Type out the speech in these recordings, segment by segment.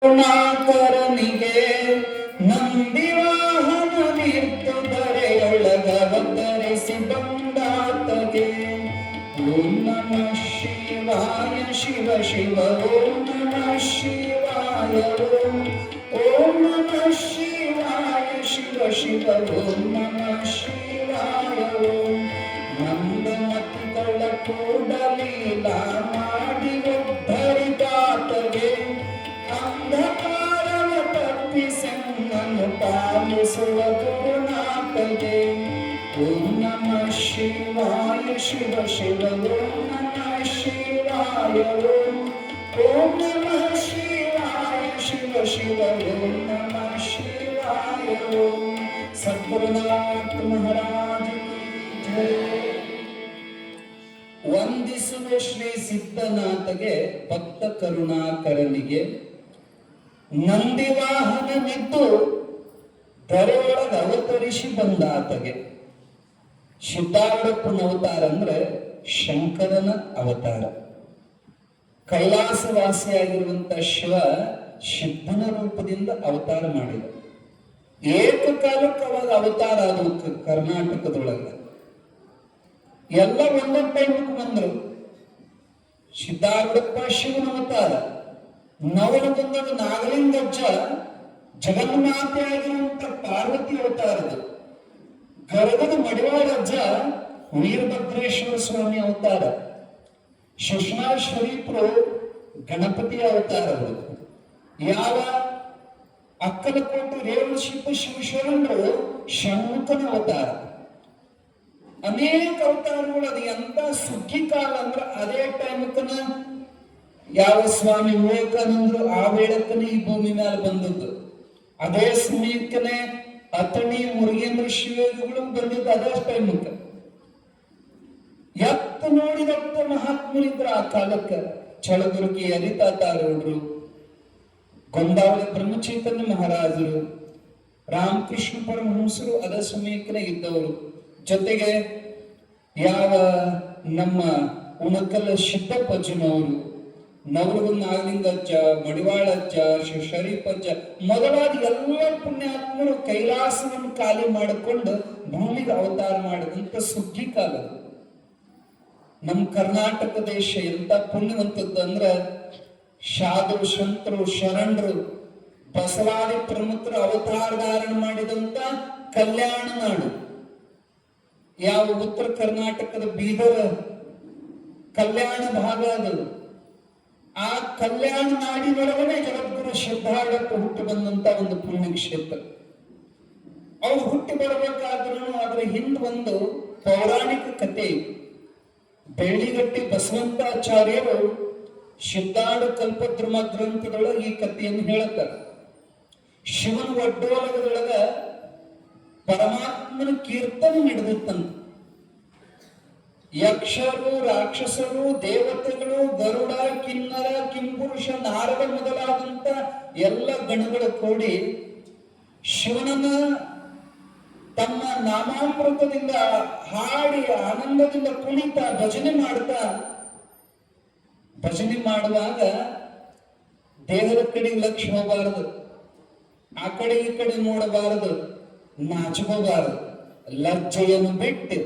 ಕರುಣಾಕರನಿಗೆ ನಂದಿವಾಹನ ನಿಂತು ಧರೆಯೊಳಗವತರಿಸಿ ಬಂದಾತಗೆ. ಓಂ ನಮಃ ಶಿವಾಯ ಶಿವ ಶಿವ ಓಂ ನಮಃ ಶಿವಾಯ ಓಂ ನಮಃ ಶಿವಾಯ ಶಿವ ಶಿವ ಓಂ ನಮಃ ಶಿವಾಯ ಓಂ. ನಂದಮತಿಗಳ ಕೂಡಲೀಲಾ ಮಾಡಿ ಉದ್ಧರಿದಾತಗೆ ಅಂಧಕಾರವ ತಪ್ಪಿಸೆನ್ನನ್ನು ಪಾಲಿಸುವ ಗುರುನಾಥಗೆ. ಓಂ ನಮಃ ಶಿವಾಯ ಶಿವ ಶಿವ ಓಂ ನಮಃ ಶಿವಾಯ ಓಂ ನಮಃ ಶಿವಾಯ ಶಿವ ಶಿವ ಓಂ ನಮಃ ಶಿವಾಯ ಓಂ. ಸದ್ಗುರುನಾಥ ಮಹಾರಾಜ ಕಿ ಜೈ. ವಂದಿಸುವೆ ಶ್ರೀ ಸಿದ್ಧನಾಥಗೆ ಭಕ್ತ ಕರುಣಾಕರನಿಗೆ ನಂದಿವಾಹನವಿದ್ದು ಧರೆಯೊಳಗ ಅವತರಿಸಿ ಬಂದಾತಗೆ. ಸಿದ್ಧಾರೂಢಪ್ಪನ ಅವತಾರ ಅಂದ್ರೆ ಶಂಕರನ ಅವತಾರ. ಕೈಲಾಸವಾಸಿಯಾಗಿರುವಂತ ಶಿವ ಸಿದ್ಧನ ರೂಪದಿಂದ ಅವತಾರ ಮಾಡಿದ. ಏಕಕಾಲಕ್ಕೆ ಅವಾಗ ಅವತಾರ ಆದವು ಕರ್ನಾಟಕದೊಳಗೆ. ಎಲ್ಲ ಒಂದೊಂದು ಟೈಮಕ್ಕೆ ಬಂದರು. ಸಿದ್ಧಾರೂಢಪ್ಪ ಶಿವನ ಅವತಾರ, ನವಲಗುಂದದ ನಾಗಲಿಂಗಜ್ಜ ಜಗನ್ಮಾತೆ ಆಗಿರುವಂತ ಪಾರ್ವತಿ ಅವತಾರದ, ಗರಗದ ಮಡಿವಾಳಜ್ಜ ವೀರಭದ್ರೇಶ್ವರ ಸ್ವಾಮಿ ಅವತಾರ, ಶಿಶ್ನಾ ಶರೀಫರು ಗಣಪತಿ ಅವತಾರಗಳು, ಯಾವ ಅಕ್ಕಲಕೋಟೆ ರೇವಣಸಿದ್ಧ ಶಿವಶರಣರು ಷಣ್ಮುಖನ ಅವತಾರ. ಅನೇಕ ಅವತಾರಗಳು. ಅದು ಎಂತ ಸುಗ್ಗಿ ಕಾಲ ಅಂದ್ರ ಅದೇ ಟೈಮಕ್ಕನ ಯಾವ ಸ್ವಾಮಿ ವಿವೇಕಾನಂದರು ಆ ವೇಳಕ್ಕನ ಈ ಭೂಮಿ ಮೇಲೆ ಬಂದದ್ದು. ಅದೇ ಸಮಯಕ್ಕನೆ ಅತಣಿ ಮುರುಗೇಂದ್ರ ಶಿವಗಳು ಬಂದಿದ್ದು ಅದೇ ಟೈಮಕ್ಕ. ಎತ್ತ ನೋಡಿದತ್ತ ಮಹಾತ್ಮರಿದ್ರು ಆ ಕಾಲಕ್ಕ. ಚಳದುರ್ಗಿ ಹರಿತಾತಾರೂಢರು, ಗೊಂದಾವಳಿ ಬ್ರಹ್ಮಚೈತನ್ಯ ಮಹಾರಾಜರು, ರಾಮಕೃಷ್ಣ ಪರಮಹಂಸರು ಅದ ಸಮಯಕ್ಕನೆ ಇದ್ದವರು. ಜೊತೆಗೆ ಯಾವ ನಮ್ಮ ಉಣಕಲ್ ಸಿದ್ದಪ್ಪಜ್ಜನವರು, ನವಲಗುಂದ ನಾಗಲಿಂಗಜ್ಜ, ಮಡಿವಾಳಜ್ಜ, ಶರೀಫಜ್ಜ ಮೊದಲಾದ ಎಲ್ಲ ಪುಣ್ಯಾತ್ಮರು ಕೈಲಾಸವನ್ನು ಖಾಲಿ ಮಾಡಿಕೊಂಡು ಭೂಮಿಗೆ ಅವತಾರ ಮಾಡಿದಂತ ಸುಗ್ಗಿ ಕಾಲ. ನಮ್ಮ ಕರ್ನಾಟಕ ದೇಶ ಎಂತ ಪುಣ್ಯವಂತದ್ದು ಅಂದ್ರ ಸಾಧು ಸಂತರು ಶರಣರು ಬಸವಾದಿ ಪ್ರಮುಖರು ಅವತಾರ ಧಾರಣ ಮಾಡಿದಂತ ಕಲ್ಯಾಣ ನಾಡು. ಯಾವ ಉತ್ತರ ಕರ್ನಾಟಕದ ಬೀದರ್ ಕಲ್ಯಾಣ ಭಾಗ ಅದು. ಆ ಕಲ್ಯಾಣ ನಾಡಿನೊಳಗನೆ ಜಗದ್ಗುರು ಸಿದ್ಧಾರೂಢಪ್ಪ ಹುಟ್ಟು ಬಂದಂತ ಒಂದು ಪುಣ್ಯ ಕ್ಷೇತ್ರ. ಅವ್ರು ಹುಟ್ಟಿ ಬರಬೇಕಾದ್ರೂ ಅದರ ಹಿಂದ್ ಒಂದು ಪೌರಾಣಿಕ ಕಥೆ. ಬೆಳ್ಳಿಗಟ್ಟಿ ಬಸವಂತಾಚಾರ್ಯರು ಸಿದ್ಧಾರೂಢ ಕಲ್ಪದ್ರುಮ ಗ್ರಂಥದೊಳಗೆ ಈ ಕಥೆಯನ್ನು ಹೇಳುತ್ತಾರೆ. ಶಿವನ ಒಡ್ಡೋಲಗದೊಳಗ ಪರಮಾತ್ಮನ ಕೀರ್ತನೆ ನಡೆದಿತ್ತಂತ. ಯಕ್ಷರು, ರಾಕ್ಷಸರು, ದೇವತೆಗಳು, ಗರುಡ, ಕಿನ್ನರ, ಕಿಂಪುರುಷ, ನಾರದ ಮೊದಲಾದಂತ ಎಲ್ಲ ಗಣಗಳು ಕೂಡಿ ಶಿವನನ್ನ ತಮ್ಮ ನಾಮಾಮೃತದಿಂದ ಹಾಡಿ ಆನಂದದಿಂದ ಕುಣಿತ ಭಜನೆ ಮಾಡುವಾಗ ದೇವರ ಕಡೆ ಲಕ್ಷ್ಯ ಹೋಗಬಾರದು, ಆ ಕಡೆ ಈ ಕಡೆ ನೋಡಬಾರದು, ನಾಚಕೋಬಾರದು. ಲಜ್ಜೆಯನ್ನು ಬಿಟ್ಟು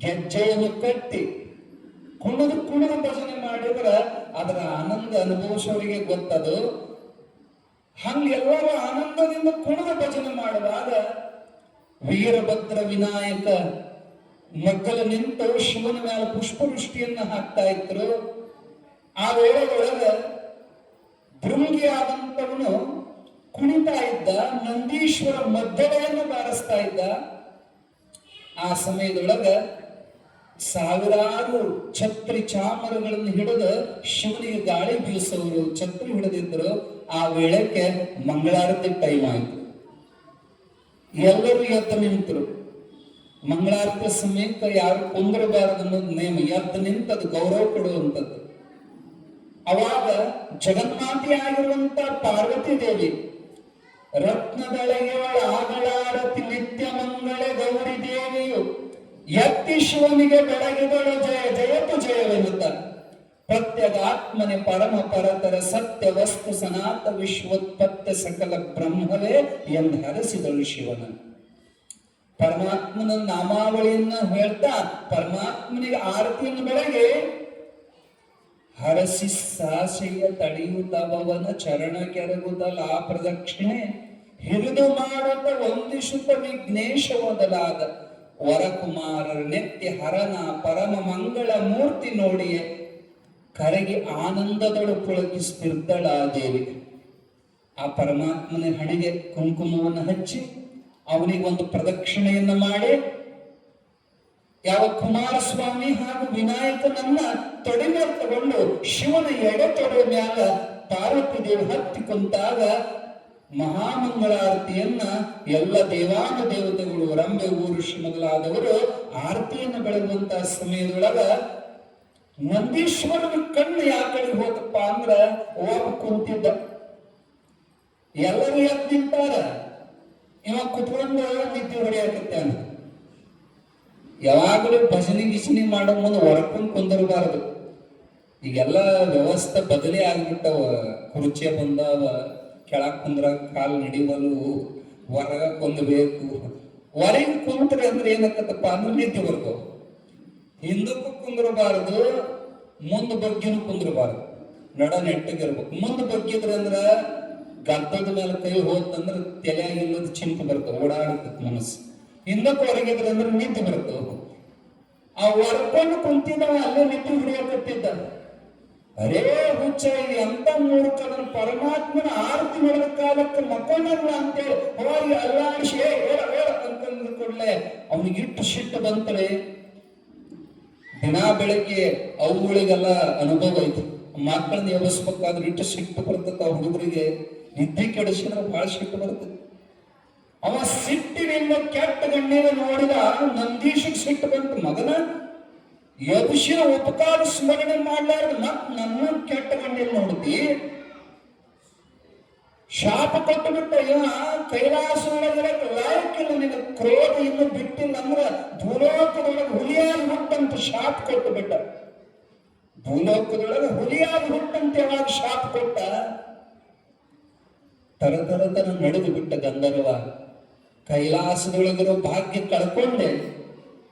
ಗೆಜ್ಜೆಯನ್ನು ಕಟ್ಟಿ ಕುಣಿದು ಭಜನೆ ಮಾಡಿದ್ರ ಅದರ ಆನಂದ ಅನುಭವಿಸೋರಿಗೆ ಗೊತ್ತದು. ಹಂಗೆಲ್ಲರೂ ಆನಂದದಿಂದ ಕುಣಿದು ಭಜನೆ ಮಾಡುವಾಗ ವೀರಭದ್ರ ವಿನಾಯಕ ಮಗ್ಗಲ ನಿಂತು ಶಿವನ ಮೇಲೆ ಪುಷ್ಪವೃಷ್ಟಿಯನ್ನ ಹಾಕ್ತಾ ಇದ್ರು. ಆ ವೇಳೆಯೊಳಗ ಭೃಂಗಿ ಆದಂತವನು ಕುಣಿತಾ ಇದ್ದ, ನಂದೀಶ್ವರ ಮದ್ದಳೆಯನ್ನು ಬಾರಿಸ್ತಾ ಇದ್ದ. ಆ ಸಮಯದೊಳಗ ಸಾವಿರಾರು ಛತ್ರಿ ಚಾಮರಗಳನ್ನು ಹಿಡಿದು ಶಿವನಿಗೆ ಗಾಳಿ ಬೀಸೋರು ಛತ್ರಿ ಹಿಡಿದಿದ್ರು. ಆ ವೇಳೆಗೆ ಮಂಗಳಾರತಿ ಟೈಮ್ ಆಯ್ತು. ಎಲ್ಲರೂ ಎದ್ದು ನಿಂತರು. ಮಂಗಳಾರತಿ ಸಮಯಕ್ಕೆ ಯಾರು ಕುಂದ್ರಬಾರದು ಅನ್ನೋದು ನೇಮ. ಎದ್ದು ನಿಂತದ್ದು ಗೌರವ ಕೊಡುವಂಥದ್ದು. ಅವಾಗ ಜಗನ್ಮಾತೆ ಆಗಿರುವಂತ ಪಾರ್ವತಿ ದೇವಿ ರತ್ನದಳೆಯವಳ ಆಗಳಾರತಿ ನಿತ್ಯ ಮಂಗಳೆ ಗೌರಿ ದೇವಿಯು ಎತ್ತಿ ಶಿವನಿಗೆ ಬೆಳಗಿದಳು ಜಯ ಜಯತು ಜಯವೆನ್ನುತ್ತಾರೆ. ಪ್ರತ್ಯಗಾತ್ಮನೆ ಪರಮ ಪರತರ ಸತ್ಯ ವಸ್ತು ಸನಾತ ವಿಶ್ವೋತ್ಪತ್ತ ಸಕಲ ಬ್ರಹ್ಮವೇ ಎಂದು ಹರಸಿದಳು ಶಿವನ. ಪರಮಾತ್ಮನ ನಾಮಾವಳಿಯನ್ನ ಹೇಳ್ತಾ ಪರಮಾತ್ಮನಿಗೆ ಆರತಿಯನ್ನು ಬೆಳಗ್ಗೆ ಹರಸಿ ಸಾಸೆಯ ತಡೆಯುತ್ತವನ ಚರಣ ಕೆರಗುದಲ ಆ ಪ್ರದಕ್ಷಿಣೆ ಹಿರಿದು ಮಾಡುತ್ತ ವಂದಿಸುತ್ತ ವಿಘ್ನೇಶ ಮೊದಲಾದ ವರಕುಮಾರರ ನೆತ್ತಿ ಹರನ ಪರಮ ಮಂಗಳ ಮೂರ್ತಿ ನೋಡಿಯೇ ಕರೆಗೆ ಆನಂದದಳು ಪುಳಕಿಸ್ತಿರ್ದಳ ಆ ದೇವಿ. ಆ ಪರಮಾತ್ಮನ ಹಣೆಗೆ ಕುಂಕುಮವನ್ನು ಹಚ್ಚಿ ಅವನಿಗೆ ಒಂದು ಪ್ರದಕ್ಷಿಣೆಯನ್ನ ಮಾಡಿ ಯಾವ ಕುಮಾರಸ್ವಾಮಿ ಹಾಗೂ ವಿನಾಯಕನನ್ನ ತೊಡೆ ಮೇಲೆ ತಗೊಂಡು ಶಿವನ ಎಡೆ ತೊಡೆ ಮ್ಯಾಲ ಪಾರ್ವತಿ ದೇವಿ ಹತ್ತಿ ಕುಂತಾಗ ಮಹಾಮಂಗಳಾರತಿಯನ್ನ ಎಲ್ಲ ದೇವಾನ ದೇವತೆಗಳು ರಂಬೆ ಊರುಷಿ ಮೊದಲಾದವರು ಆರತಿಯನ್ನು ಬೆಳಗುವಂತಹ ಸಮಯದೊಳಗ ನಂದೀಶ್ವರನ ಕಣ್ಣು ಯಾಕಡೆ ಹೋತಪ್ಪ ಅಂದ್ರ ಒಬ್ಬ ಕುಂತಿದ್ದ. ಎಲ್ಲರೂ ಎದ್ದು ನಿಂತಾರ, ಇವ ಕುತ್ಕೊಂಡು ನಿದ್ದೆ ಹೊಡೆಯಾಕತ್ತಾನ. ಯಾವಾಗಲೂ ಭಜನೆ ಗಿಜನಿ ಮಾಡೋ ಮುಂದೆ ಹೊರಕೊಂಡು ಕುಂದಿರಬಾರದು. ಈಗೆಲ್ಲ ವ್ಯವಸ್ಥೆ ಬದಲಿ ಆಗ್ಬಿಟ್ಟವ. ಕುರ್ಚಿ ಬಂದಾವ, ಕೆಳಕ್ ಕುಂದ್ರ ಕಾಲು ನಡಿವಲು, ಹೊರಗ ಕುಂದಬೇಕು. ಹೊರಗೆ ಕುಂತ್ರೆ ಅಂದ್ರೆ ಏನಕ್ಕತ್ತಪ್ಪ ಅಂದ್ರೆ ನಿದ್ದೆ ಬರ್ತಾವ. ಹಿಂದಕ್ಕೂ ಕುಂದ್ರಬಾರದು, ಮುಂದ ಬಗ್ಗಿನೂ ಕುಂದ್ರಬಾರದು, ನಡ ನೆಟ್ಟಗಿರ್ಬೇಕು. ಮುಂದ ಬಗ್ಗಿದ್ರೆ ಅಂದ್ರ ಗದ್ದದ ಮೇಲೆ ಕೈ ಹೋತಂದ್ರ ತಲೆಯಾಗಿಲ್ಲದ ಚಿಂತೆ ಬರ್ತವೆ, ಓಡಾಡ್ತದ ಮನಸ್ಸು. ಹಿಂದಕ್ಕೆ ಹೊರಗಿದ್ರೆ ಅಂದ್ರೆ ನಿದ್ದೆ ಬರ್ತವ. ಆ ಹೊರಕೊಂಡು ಕುಂತಿದ್ದವ ಅಲ್ಲೇ ನಿದ್ದೆ ಹಿಡಿಯಕತ್ತಿದ್ದ. ಅರೇ ಹುಚ್ಚ, ಇದು ಎಂತ ಮೂರ್ಖನ, ಪರಮಾತ್ಮನ ಆರತಿ ನಡೆದ ಕಾಲಕ್ಕೆ ಮಕ್ಕೊಂಡಲ್ಲ ಅಂತೇಳಿ ಹೋಗಿ ಅಲ್ಲಾಡಿಸಿ ಹೇಳ ಅಂತಂದ ಕೂಡಲೇ ಅವನಿಗಿಟ್ಟು ಸಿಟ್ಟು ಬಂತಳೆ. ದಿನ ಬೆಳಗ್ಗೆ ಅವುಗಳಿಗೆಲ್ಲ ಅನುಭವ ಐತಿ. ಮಕ್ಕಳನ್ನ ಎಬ್ಬಿಸ್ಬೇಕಾದ್ರೆ ಇಟ್ಟು ಸಿಟ್ಟು ಬರ್ತದ. ಆ ಹುಡುಗರಿಗೆ ನಿದ್ದೆ ಕೆಡಿಸಿದ್ರೆ ಬಹಳ ಸಿಟ್ಟು ಬರ್ತದೆ. ಅವ ಸಿಟ್ಟಿನಿಂದ ಕೆಟ್ಟ ಗಣ್ಣೀರು ನೋಡಿದ ನಂದೀಶಕ್ಕೆ ಸಿಟ್ಟು ಬಂತು. ಮಗನ ಎಬ್ಬಿಸಿನ ಉಪಕಾರ ಸ್ಮರಣೆ ಮಾಡ್ಲಾರ್ದು ಮತ್ ನನ್ನ ಕೆಟ್ಟ ಗಣ್ಣೀರು ನೋಡ್ತಿ, ಶಾಪ ಕೊಟ್ಟು ಬಿಟ್ಟ. ಇವ ಕೈಲಾಸದೊಳಗೆ ಲಾಯಕ್ಕಿಲ್ಲ, ನಿನ್ನ ಕ್ರೋಧ ಇನ್ನು ಬಿಟ್ಟಿಲ್ಲ ಅಂದ್ರ ಭೂಲೋಕದೊಳಗೆ ಹುಲಿಯಾಗಿ ಹುಟ್ಟಂತ ಶಾಪ ಕೊಟ್ಟು ಬಿಟ್ಟ. ಭೂಲೋಕದೊಳಗೆ ಹುಲಿಯಾಗಿ ಹುಟ್ಟಂತ ಯಾವಾಗ ಶಾಪ ಕೊಟ್ಟ, ತರತರ ನಡೆದು ಬಿಟ್ಟ ಗಂಧರ್ವ. ಕೈಲಾಸದೊಳಗಿರೋ ಭಾಗ್ಯ ಕಳ್ಕೊಂಡೆ,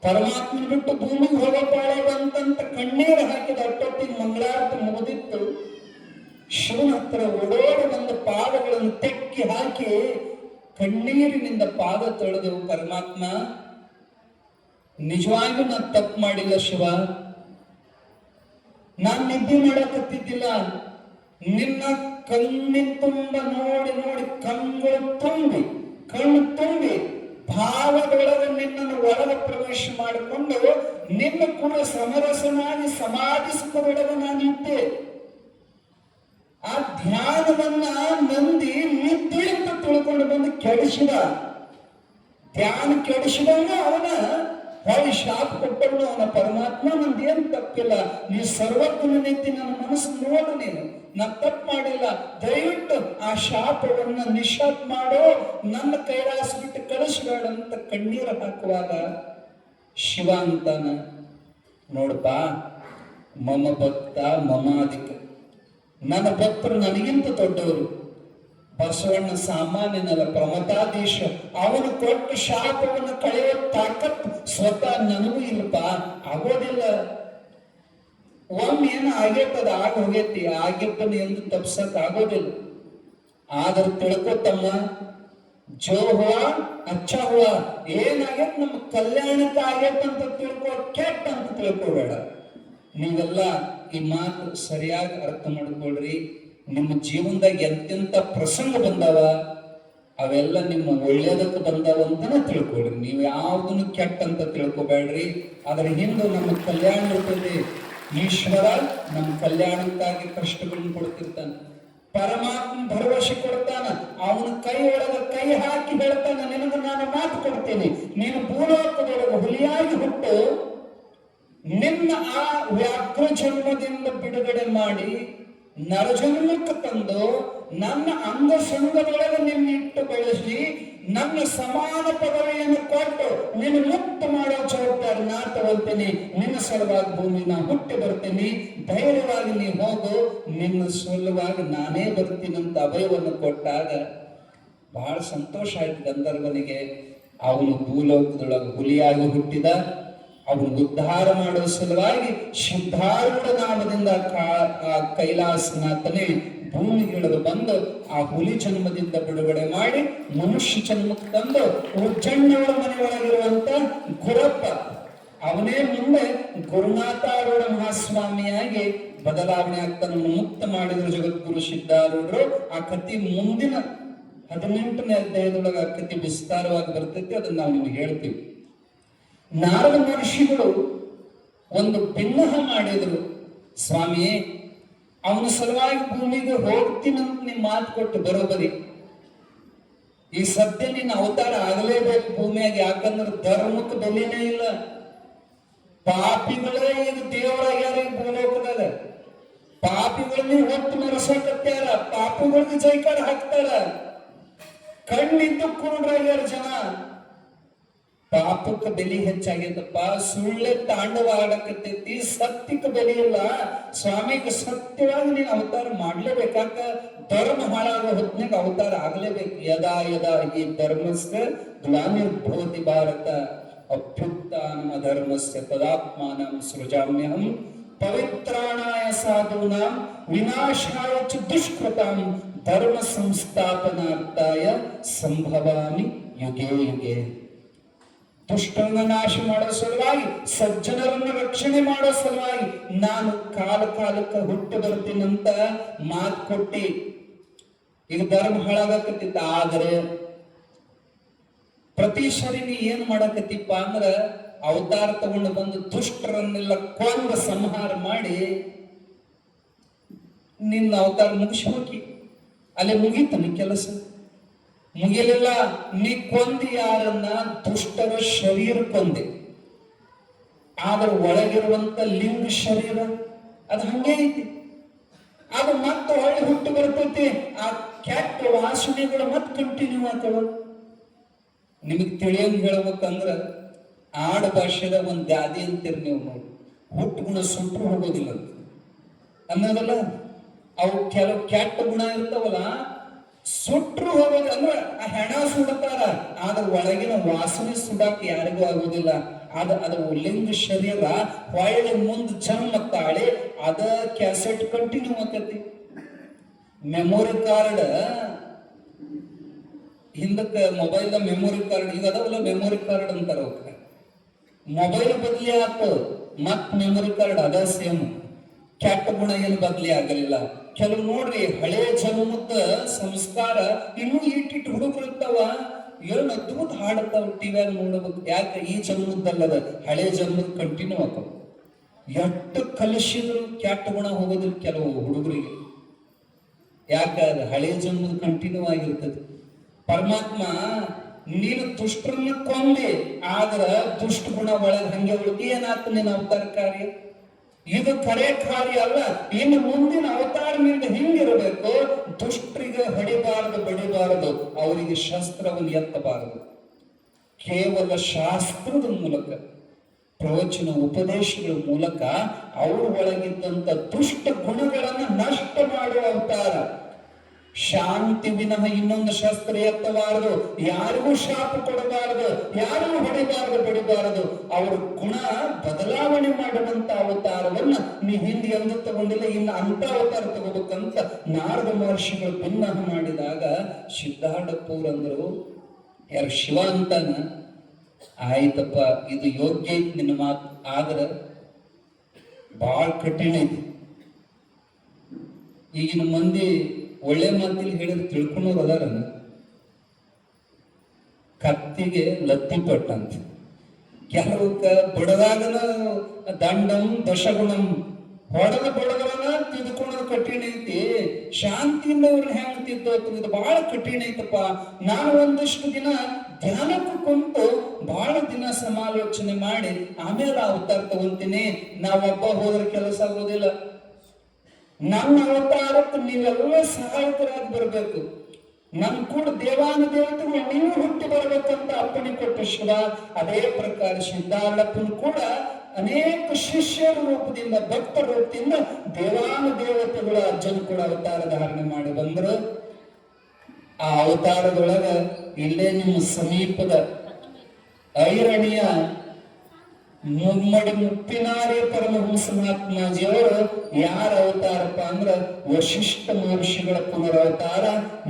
ಪರಮಾತ್ಮನ ಬಿಟ್ಟು ಭೂಮಿಗೆ ಹೋಗಬಾರದಂತ ಕಣ್ಣೀರು ಹಾಕಿದ. ಅಟ್ಟೊಟ್ಟಿಗೆ ಮಂಗಳಾರತಿ ಮುಗಿದಿತ್ತು. ಶಿವನ ಹತ್ರ ಓಡೋಡಿ ಬಂದ ಪಾದಗಳನ್ನು ತೆಕ್ಕಿ ಹಾಕಿ ಕಣ್ಣೀರಿನಿಂದ ಪಾದ ತೊಳೆದೆವು. ಪರಮಾತ್ಮ, ನಿಜವಾಗಿಯೂ ನಾನು ತಪ್ಪು ಮಾಡಿಲ್ಲ ಶಿವ, ನಾನ್ ನಿದ್ದೆ ಮಾಡಕತ್ತಿದ್ದಿಲ್ಲ. ನಿನ್ನ ಕಣ್ಣಿನ ತುಂಬ ನೋಡಿ ನೋಡಿ ಕಣ್ಣು ತುಂಬಿ ಭಾವದೊಳಗೆ ನಿನ್ನನ್ನು ಒಳಗೆ ಪ್ರವೇಶ ಮಾಡಿಕೊಂಡು ನಿನ್ನ ಕೂಡ ಸಮರಸನಾಗಿ ಸಮಾಧಿಸುವುದರೊಳಗೆ ನಾನಿದ್ದೆ. ಆ ಧ್ಯಾನವನ್ನ ನಂದಿ ನಿದ್ದೆ ಅಂತ ತಿಳ್ಕೊಂಡು ಬಂದು ಕೆಡಿಸಿದ. ಧ್ಯಾನ ಕೆಡಿಸಿದವನ ಅವನ ಹೊಳಿ ಶಾಪ ಕೊಟ್ಟವನು ಅವನ. ಪರಮಾತ್ಮ ನಂದೇನು ತಪ್ಪಿಲ್ಲ, ನೀ ಸರ್ವಜ್ಞನ ನಿಂತಿ ನನ್ನ ಮನಸ್ಸು ನೋಡು, ನೀನು ನಾ ತಪ್ಪು ಮಾಡಿಲ್ಲ, ದಯವಿಟ್ಟು ಆ ಶಾಪವನ್ನ ನಿಶಾಪ್ ಮಾಡೋ, ನನ್ನ ಕೈಲಾಸ ಬಿಟ್ಟು ಕಳಿಸ್ಬೇಡ ಅಂತ ಕಣ್ಣೀರು ಹಾಕುವಾಗ ಶಿವ ಅಂತಾನ, ನೋಡಪ್ಪ ಮಮ ಭಕ್ತ ಮಮಾಧಿಕ, ನನ್ನ ಭಕ್ತರು ನನಗಿಂತ ದೊಡ್ಡವರು. ಬಸವಣ್ಣ ಸಾಮಾನ್ಯನಲ್ಲ, ಪ್ರಮತಾಧೀಶ. ಅವನು ಕೊಟ್ಟ ಶಾಪವನ್ನು ಕಳೆಯುವ ತಾಕತ್ ಸ್ವತಃ ನನಗೂ ಇಲ್ಲಪ್ಪ, ಆಗೋದಿಲ್ಲ. ಒಮ್ಮೆ ಏನು ಆಗೇತದ ಆಗ ಹೋಗೈತಿ, ಆಗಿದ್ದನ್ನು ಎಂದು ತಪ್ಸಕ್ ಆಗೋದಿಲ್ಲ. ಆದ್ರೆ ತಿಳ್ಕೊತಮ್ಮ, ಜೋ ಹುವಾ ಅಚ್ಚ ಹುವಾ, ಏನಾಗೈತ್ ನಮ್ಮ ಕಲ್ಯಾಣಕ್ಕೆ ಆಗೈತಂತ ತಿಳ್ಕೊ, ಕೆಟ್ಟ ಅಂತ ತಿಳ್ಕೊಬೇಡ. ನೀವೆಲ್ಲ ಈ ಮಾತು ಸರಿಯಾಗಿ ಅರ್ಥ ಮಾಡ್ಕೊಳ್ರಿ. ನಿಮ್ಮ ಜೀವನದಾಗ ಎಂತೆಂತ ಪ್ರಸಂಗ ಬಂದಾವ ಅವೆಲ್ಲ ನಿಮ್ಮ ಒಳ್ಳೇದಕ್ಕೆ ಬಂದಾವ ಅಂತಾನೆ ತಿಳ್ಕೊಳ್ರಿ. ನೀವು ಯಾವ್ದನ್ನು ಕೆಟ್ಟ ಅಂತ ತಿಳ್ಕೊಬೇಡ್ರಿ. ಅದ್ರ ಹಿಂದೆ ನಮ್ಮ ಕಲ್ಯಾಣ ಇರ್ತದೆ. ಈಶ್ವರ ನಮ್ಮ ಕಲ್ಯಾಣಕ್ಕಾಗಿ ಕಷ್ಟಗಳನ್ನು ಕೊಡ್ತಿರ್ತಾನೆ. ಪರಮಾತ್ಮ ಭರವಸೆ ಕೊಡ್ತಾನ. ಅವನ ಕೈ ಒಳಗೆ ಕೈ ಹಾಕಿ ಹೇಳ್ತಾನ, ನಿನಗೆ ನಾನು ಮಾತು ಕೊಡ್ತೇನೆ, ನೀನು ಭೂಲೋಕದೊಳಗೆ ಹುಲಿಯಾಗಿ ಹುಟ್ಟು ನಿನ್ನ ಆ ವ್ಯಾಘ್ರ ಜನ್ಮದಿಂದ ಬಿಡುಗಡೆ ಮಾಡಿ ನರಜನ್ಮಕ್ಕೆ ತಂದು ನನ್ನ ಅಂಗ ಸಂಘದೊಳಗೆ ನಿನ್ನ ಇಟ್ಟು ಬೆಳೆಸಿ ನನ್ನ ಸಮಾನ ಪದವಿಯನ್ನು ಕೊಟ್ಟು ನಿನ್ನ ಮುಕ್ತ ಮಾಡೋ ಜವಾಬ್ದಾರಿ ನಾ ತಗೊಳ್ತೇನೆ. ನಿನ್ನ ಸಲುವಾಗಿ ಭೂಮಿ ನಾ ಹುಟ್ಟಿ ಬರ್ತೇನೆ, ಧೈರ್ಯವಾಗಿ ನೀ ಹೋಗು, ನಿನ್ನ ಸಲುವಾಗಿ ನಾನೇ ಬರ್ತೀನಿ ಅಂತ ಅಭಯವನ್ನು ಕೊಟ್ಟಾಗ ಬಹಳ ಸಂತೋಷ ಆಯ್ತು ಗಂಧರ್ವನಿಗೆ. ಅವನು ಭೂಲೋಕದೊಳಗೆ ಹುಲಿಯಾಗಿ ಹುಟ್ಟಿದ, ಅವನು ಉದ್ಧಾರ ಮಾಡುವ ಸಲುವಾಗಿ ಸಿದ್ಧಾರೂಢ ನಾಮದಿಂದ ಕೈಲಾಸನಾಥನೇ ಭೂಮಿಗಿಳಿದು ಬಂದು ಆ ಹುಲಿ ಜನ್ಮದಿಂದ ಬಿಡುಗಡೆ ಮಾಡಿ ಮನುಷ್ಯ ಜನ್ಮಕ್ಕೆ ತಂದು ಉಜ್ಜಣ್ಣವರ ಮನೆಯೊಳಗಿರುವಂತ ಗುರಪ್ಪ ಅವನೇ ಮುಂದೆ ಗುರುನಾಥಾರೂಢ ಮಹಾಸ್ವಾಮಿಯಾಗಿ ಬದಲಾವಣೆ ಆಗ್ತಾನೆ. ಮುಕ್ತ ಮಾಡಿದ್ರು ಜಗದ್ಗುರು ಸಿದ್ಧಾರೂಢರು. ಆ ಕಥೆ ಮುಂದಿನ 18ನೇ ಅಧ್ಯಾಯದೊಳಗೆ ಆ ಕಥೆ ವಿಸ್ತಾರವಾಗಿ ಬರ್ತೈತಿ, ಅದನ್ನ ನಾವು ನಿಮಗೆ ಹೇಳ್ತೀವಿ. ನಾರದ ಮಹರ್ಷಿಗಳು ಒಂದು ಭಿನ್ನಹ ಮಾಡಿದ್ರು. ಸ್ವಾಮಿ, ಅವನ ಸಲುವಾಗಿ ಭೂಮಿಗೆ ಹೋಗ್ತೀನಂತ ನೀ ಮಾತು ಕೊಟ್ಟು ಬರೋಬರಿ, ಈ ಸದ್ಯ ನಿನ್ನ ಅವತಾರ ಆಗಲೇಬೇಕು ಭೂಮಿಯಾಗಿ. ಯಾಕಂದ್ರೆ ಧರ್ಮಕ್ಕೆ ಬೆಲೆನೇ ಇಲ್ಲ. ಪಾಪಿಗಳೇ ಈಗ ದೇವರಾಗ್ಯಾರ ಈ ಭೂಲೋಕದಾಗ. ಪಾಪಿಗಳನ್ನ ಹೊತ್ತು ಮೆರೆಸಕತ್ಯಾರ, ಪಾಪಿಗಳಿಗೆ ಜೈಕಾರ ಹಾಕ್ತಾರ. ಕಣ್ಣಿದ್ದು ಕುರುಡ್ರಾಗ್ಯಾರ ಜನ. ಪಾಪಕ್ಕೆ ಬೆಲೆ ಹೆಚ್ಚಾಗೈತಪ್ಪ, ಸುಳ್ಳೆ ತಾಂಡವ ಆಡಕತ್ತೈತಿ, ಸತ್ಯಕ್ಕೆ ಬೆಲೆ ಇಲ್ಲ. ಸ್ವಾಮಿಗೆ ಸತ್ಯವಾಗಿ ನೀನು ಅವತಾರ ಮಾಡ್ಲೇಬೇಕಾಕ, ಧರ್ಮ ಹಾಳಾಗೋ ಹೊತ್ನಾಗ ಅವತಾರ ಆಗ್ಲೇಬೇಕು. ಯದಾ ಯದಾ ಈ ಧರ್ಮಸ್ಯ ಗ್ಲಾನಿರ್ಭವತಿ ಭಾರತ ಅಭ್ಯುತ್ಥಾನಂ ಅಧರ್ಮಸ್ಯ ತದಾತ್ಮಾನಂ ಸೃಜಾಮ್ಯಹಂ ಪವಿತ್ರಾಣಾಯ ಸಾಧೂನಾಂ ವಿನಾಶಾಯ ಚ ದುಷ್ಕೃತಾಂ ಧರ್ಮ ಸಂಸ್ಥಾಪನಾರ್ಥಾಯ ಸಂಭವಾಮಿ ಯುಗೇ ಯುಗೇ. ದುಷ್ಟರನ್ನ ನಾಶ ಮಾಡೋ ಸಲುವಾಗಿ, ಸಜ್ಜನರನ್ನ ರಕ್ಷಣೆ ಮಾಡೋ ಸಲುವಾಗಿ ನಾನು ಕಾಲಕ್ಕೆ ಹುಟ್ಟು ಬರ್ತೀನಂತ ಮಾತು ಕೊಟ್ಟಿ. ಈಗ ಧರ್ಮ ಹಾಳಾಗಕತ್ತಿತ್ತ. ಆದ್ರೆ ಪ್ರತಿ ಸರಿ ನೀ ಏನ್ ಮಾಡಕತ್ತಿಪ್ಪ ಅಂದ್ರ ಅವತಾರ ತಗೊಂಡು ಬಂದು ದುಷ್ಟರನ್ನೆಲ್ಲ ಕೊಂದು ಸಂಹಾರ ಮಾಡಿ ನಿನ್ನ ಅವತಾರ ಮುಗಿಸಿ ಹೋಗಿ. ಅಲ್ಲಿ ಮುಗೀತ ನಿನ್ ಕೆಲಸ. ಮುಗಿಲಿಲ್ಲ. ನೀ ಕೊಂದಿ ಯಾರನ್ನ? ದುಷ್ಟರ ಶರೀರ ಕೊಂದೆ. ಆದ್ರೆ ಒಳಗಿರುವಂತ ಲಿಂಗ ಶರೀರ ಅದು ಹಂಗೆ ಐತಿ. ಅದು ಮತ್ತೆ ಹೊಳ್ಳಿ ಹುಟ್ಟು ಬರ್ತೈತಿ. ಆ ಕೆಟ್ಟ ವಾಸನೆಗಳು ಮತ್ತೆ ಕಂಟಿನ್ಯೂ ಆಗ್ತವ. ನಿಮಗ್ ತಿಳಿಯಂಗ್ ಹೇಳ್ಬೇಕಂದ್ರ ಆಡ ಭಾಷೆದ ಒಂದ್ ಗಾದಿ ಅಂತೀರಿ ನೀವು ನೋಡಿ. ಹುಟ್ಟು ಗುಣ ಸುಟ್ಟರು ಹೋಗೋದಿಲ್ಲ ಅಂತ ಅನ್ನೋದಲ್ಲ. ಅವು ಕೆಲವು ಕೆಟ್ಟ ಗುಣ ಇರ್ತಾವಲ್ಲ, ಸುಟ್ರು ಹೋಗೋದು ಅಂದ್ರೆ ಆ ಹೆಣ ಸುಡ್ತಾರ, ಆದ್ರೆ ಒಳಗಿನ ವಾಸನೆ ಸುಡಾಕ ಯಾರಿಗೂ ಆಗೋದಿಲ್ಲ. ಅದು ಲಿಂಗ ಶರೀರ ಹೊಳ್ಳಿ ಮುಂದ್ ಜನ್ಮ ತಾಳಿ ಅದ ಕ್ಯಾಸೆಟ್ ಕಂಟಿನ್ಯೂ ಆಕತಿ. ಮೆಮೊರಿ ಕಾರ್ಡ್ ಹಿಂದಕ್ಕ ಮೊಬೈಲ್ ಮೆಮೊರಿ ಕಾರ್ಡ್ ಈಗ ಅದಾವಲ್ಲ, ಮೆಮೊರಿ ಕಾರ್ಡ್ ಅಂತಾರ. ಅವಕ್ಕೆ ಮೊಬೈಲ್ ಬದಲಿ ಆತು, ಮತ್ ಮೆಮೊರಿ ಕಾರ್ಡ್ ಅದ ಸೇಮ್. ಕೆಟ್ಟ ಗುಣ ಏನು ಬದಲಿ ಆಗಲಿಲ್ಲ. ಕೆಲವು ನೋಡ್ರಿ ಹಳೆ ಜನ್ಮದ ಸಂಸ್ಕಾರ ಇನ್ನೂ ಇಟ್ಟಿಟ್ಟು ಹುಡುಗರು ಇರ್ತಾವ, ಏನು ಅದ್ಭುತ ಹಾಡ್ತಾವ, ಟಿವಿಯಾಗ ನೋಡ್ಬೇಕು. ಯಾಕೆ? ಈ ಜನ್ಮದ್ದಲ್ಲದ ಹಳೆ ಜನ್ಮದ ಕಂಟಿನ್ಯೂ ಆತಾವ. ಎಷ್ಟು ಕಲಿಸಿದ್ರು ಕೆಟ್ಟ ಗುಣ ಹೋಗೋದಿಲ್ಲ ಕೆಲವು ಹುಡುಗರಿಗೆ. ಯಾಕ? ಅದು ಹಳೆ ಜನ್ಮದ ಕಂಟಿನ್ಯೂ ಆಗಿರ್ತದೆ. ಪರಮಾತ್ಮ ನೀನು ದುಷ್ಟರನ್ನ ಕೊಂದೆ, ಆದ್ರ ದುಷ್ಟ ಗುಣ ಒಳಗೆ ಹಂಗೆ ಉಳಿದು ಏನಾಯ್ತು ನಿನ್ನ ಅವತಾರ ಕಾರ್ಯ? ಇದು ಕರೆ ಕಾರ್ಯ ಅಲ್ಲ. ಇನ್ನು ಮುಂದಿನ ಅವತಾರ ನಿಂದ ಹಿಂಗಿರಬೇಕು. ದುಷ್ಟರಿಗೆ ಹೊಡಿಬಾರದು, ಬಡಿಬಾರದು, ಅವರಿಗೆ ಶಸ್ತ್ರವನ್ನು ಎತ್ತಬಾರದು. ಕೇವಲ ಶಾಸ್ತ್ರದ ಮೂಲಕ, ಪ್ರವಚನ ಉಪದೇಶಗಳ ಮೂಲಕ ಅವ್ರ ಒಳಗಿದ್ದಂತ ದುಷ್ಟ ಗುಣಗಳನ್ನ ನಷ್ಟ ಮಾಡುವ ಅವತಾರ. ಶಾಂತಿ ವಿನಃ ಇನ್ನೊಂದು ಶಸ್ತ್ರ ಎತ್ತಬಾರದು, ಯಾರಿಗೂ ಶಾಪ ಕೊಡಬಾರದು, ಯಾರಿಗೂ ಹೊಡಿಬಾರದು, ಬಡಿಬಾರದು. ಅವ್ರ ಗುಣ ಬದಲಾವಣೆ ಮಾಡುವಂತ ಅವತಾರವನ್ನ ನೀ ಹಿಂದೆ ಎಂದು ತಗೊಂಡಿಲ್ಲ, ಇನ್ನು ಅಂತ ಅವತಾರ ತಗೋಬೇಕಂತ ನಾರದ ಮಹರ್ಷಿಗಳು ಭಿನ್ನಹ ಮಾಡಿದಾಗ ಸಿದ್ಧಾರ್ಥಪುರ ಅಂದ್ರು, ಯಾರು ಶಿವ ಅಂತಾನ, ಆಯ್ತಪ್ಪ ಇದು ಯೋಗ್ಯ ಐತಿ ನಿನ್ನ ಮಾತು, ಆದ್ರೆ ಬಹಳ ಕಠಿಣ ಐತಿ. ಈಗಿನ ಮಂದಿ ಒಳ್ಳೆ ಮಾತಿಲಿ ಹೇಳಿದ್ರೆ ತಿಳ್ಕೊಂಡವ್ರು ಅದಾರನ್ನ, ಕತ್ತಿಗೆ ಲತ್ತಿ ಪಟ್ಟಂತ. ಕೆಲವಕ್ಕ ಬಡದಾಗನ ದಂಡಂ ದಶಗುಣಂ, ಹೊಡೆದ ಬಡದವನ್ನ ತಿದ್ಕೊಳ್ಳೋದು ಕಠಿಣ ಐತಿ. ಶಾಂತಿಯಿಂದ ಅವ್ರನ್ನ ಹೆಂಗ್ ತಿದ್ದೋತು, ಇದು ಬಹಳ ಕಠಿಣ ಐತಪ್ಪ. ನಾನು ಒಂದಷ್ಟು ದಿನ ಧ್ಯಾನಕ್ಕೂ ಕುಂತು ಬಹಳ ದಿನ ಸಮಾಲೋಚನೆ ಮಾಡಿ ಆಮೇಲೆ ಅವತಾರ ತಗೊಂತೀನಿ. ನಾವೊಬ್ಬ ಹೋದ್ರೆ ಕೆಲಸ ಆಗೋದಿಲ್ಲ. ನನ್ನ ಅವತಾರಕ್ಕೆ ನೀವೆಲ್ಲ ಸಹಾಯಕರಾಗಿ ಬರಬೇಕು, ನನ್ ಕೂಡ ದೇವಾನು ದೇವತೆಗಳು ನೀವು ಹುಟ್ಟಿ ಬರ್ಬೇಕಂತ ಅಪ್ಪಣೆ ಕೊಟ್ಟ ಶಿವ. ಅದೇ ಪ್ರಕಾರ ಸಿದ್ಧಾರ್ಥಪ್ಪನ ಕೂಡ ಅನೇಕ ಶಿಷ್ಯರ ರೂಪದಿಂದ ಭಕ್ತರ ರೂಪದಿಂದ ದೇವಾನು ದೇವತೆಗಳು ಅಜ್ಜನ ಕೂಡ ಅವತಾರ ಧಾರಣೆ ಮಾಡಿ ಬಂದ್ರು. ಆ ಅವತಾರದೊಳಗ ಇಲ್ಲೇ ನಿಮ್ಮ ಸಮೀಪದ ಐರಣಿಯ ಮುಮ್ಮಡಿ ಮುಪ್ಪಿನಾರಿ ಪರಮಹಂಸ ಮಹಾತ್ಮಾಜಿಯವರು ಯಾರ ಅವತಾರಪ್ಪ ಅಂದ್ರ ವಶಿಷ್ಠ ಮಹರ್ಷಿಗಳ ಪುನರಾವತಾರ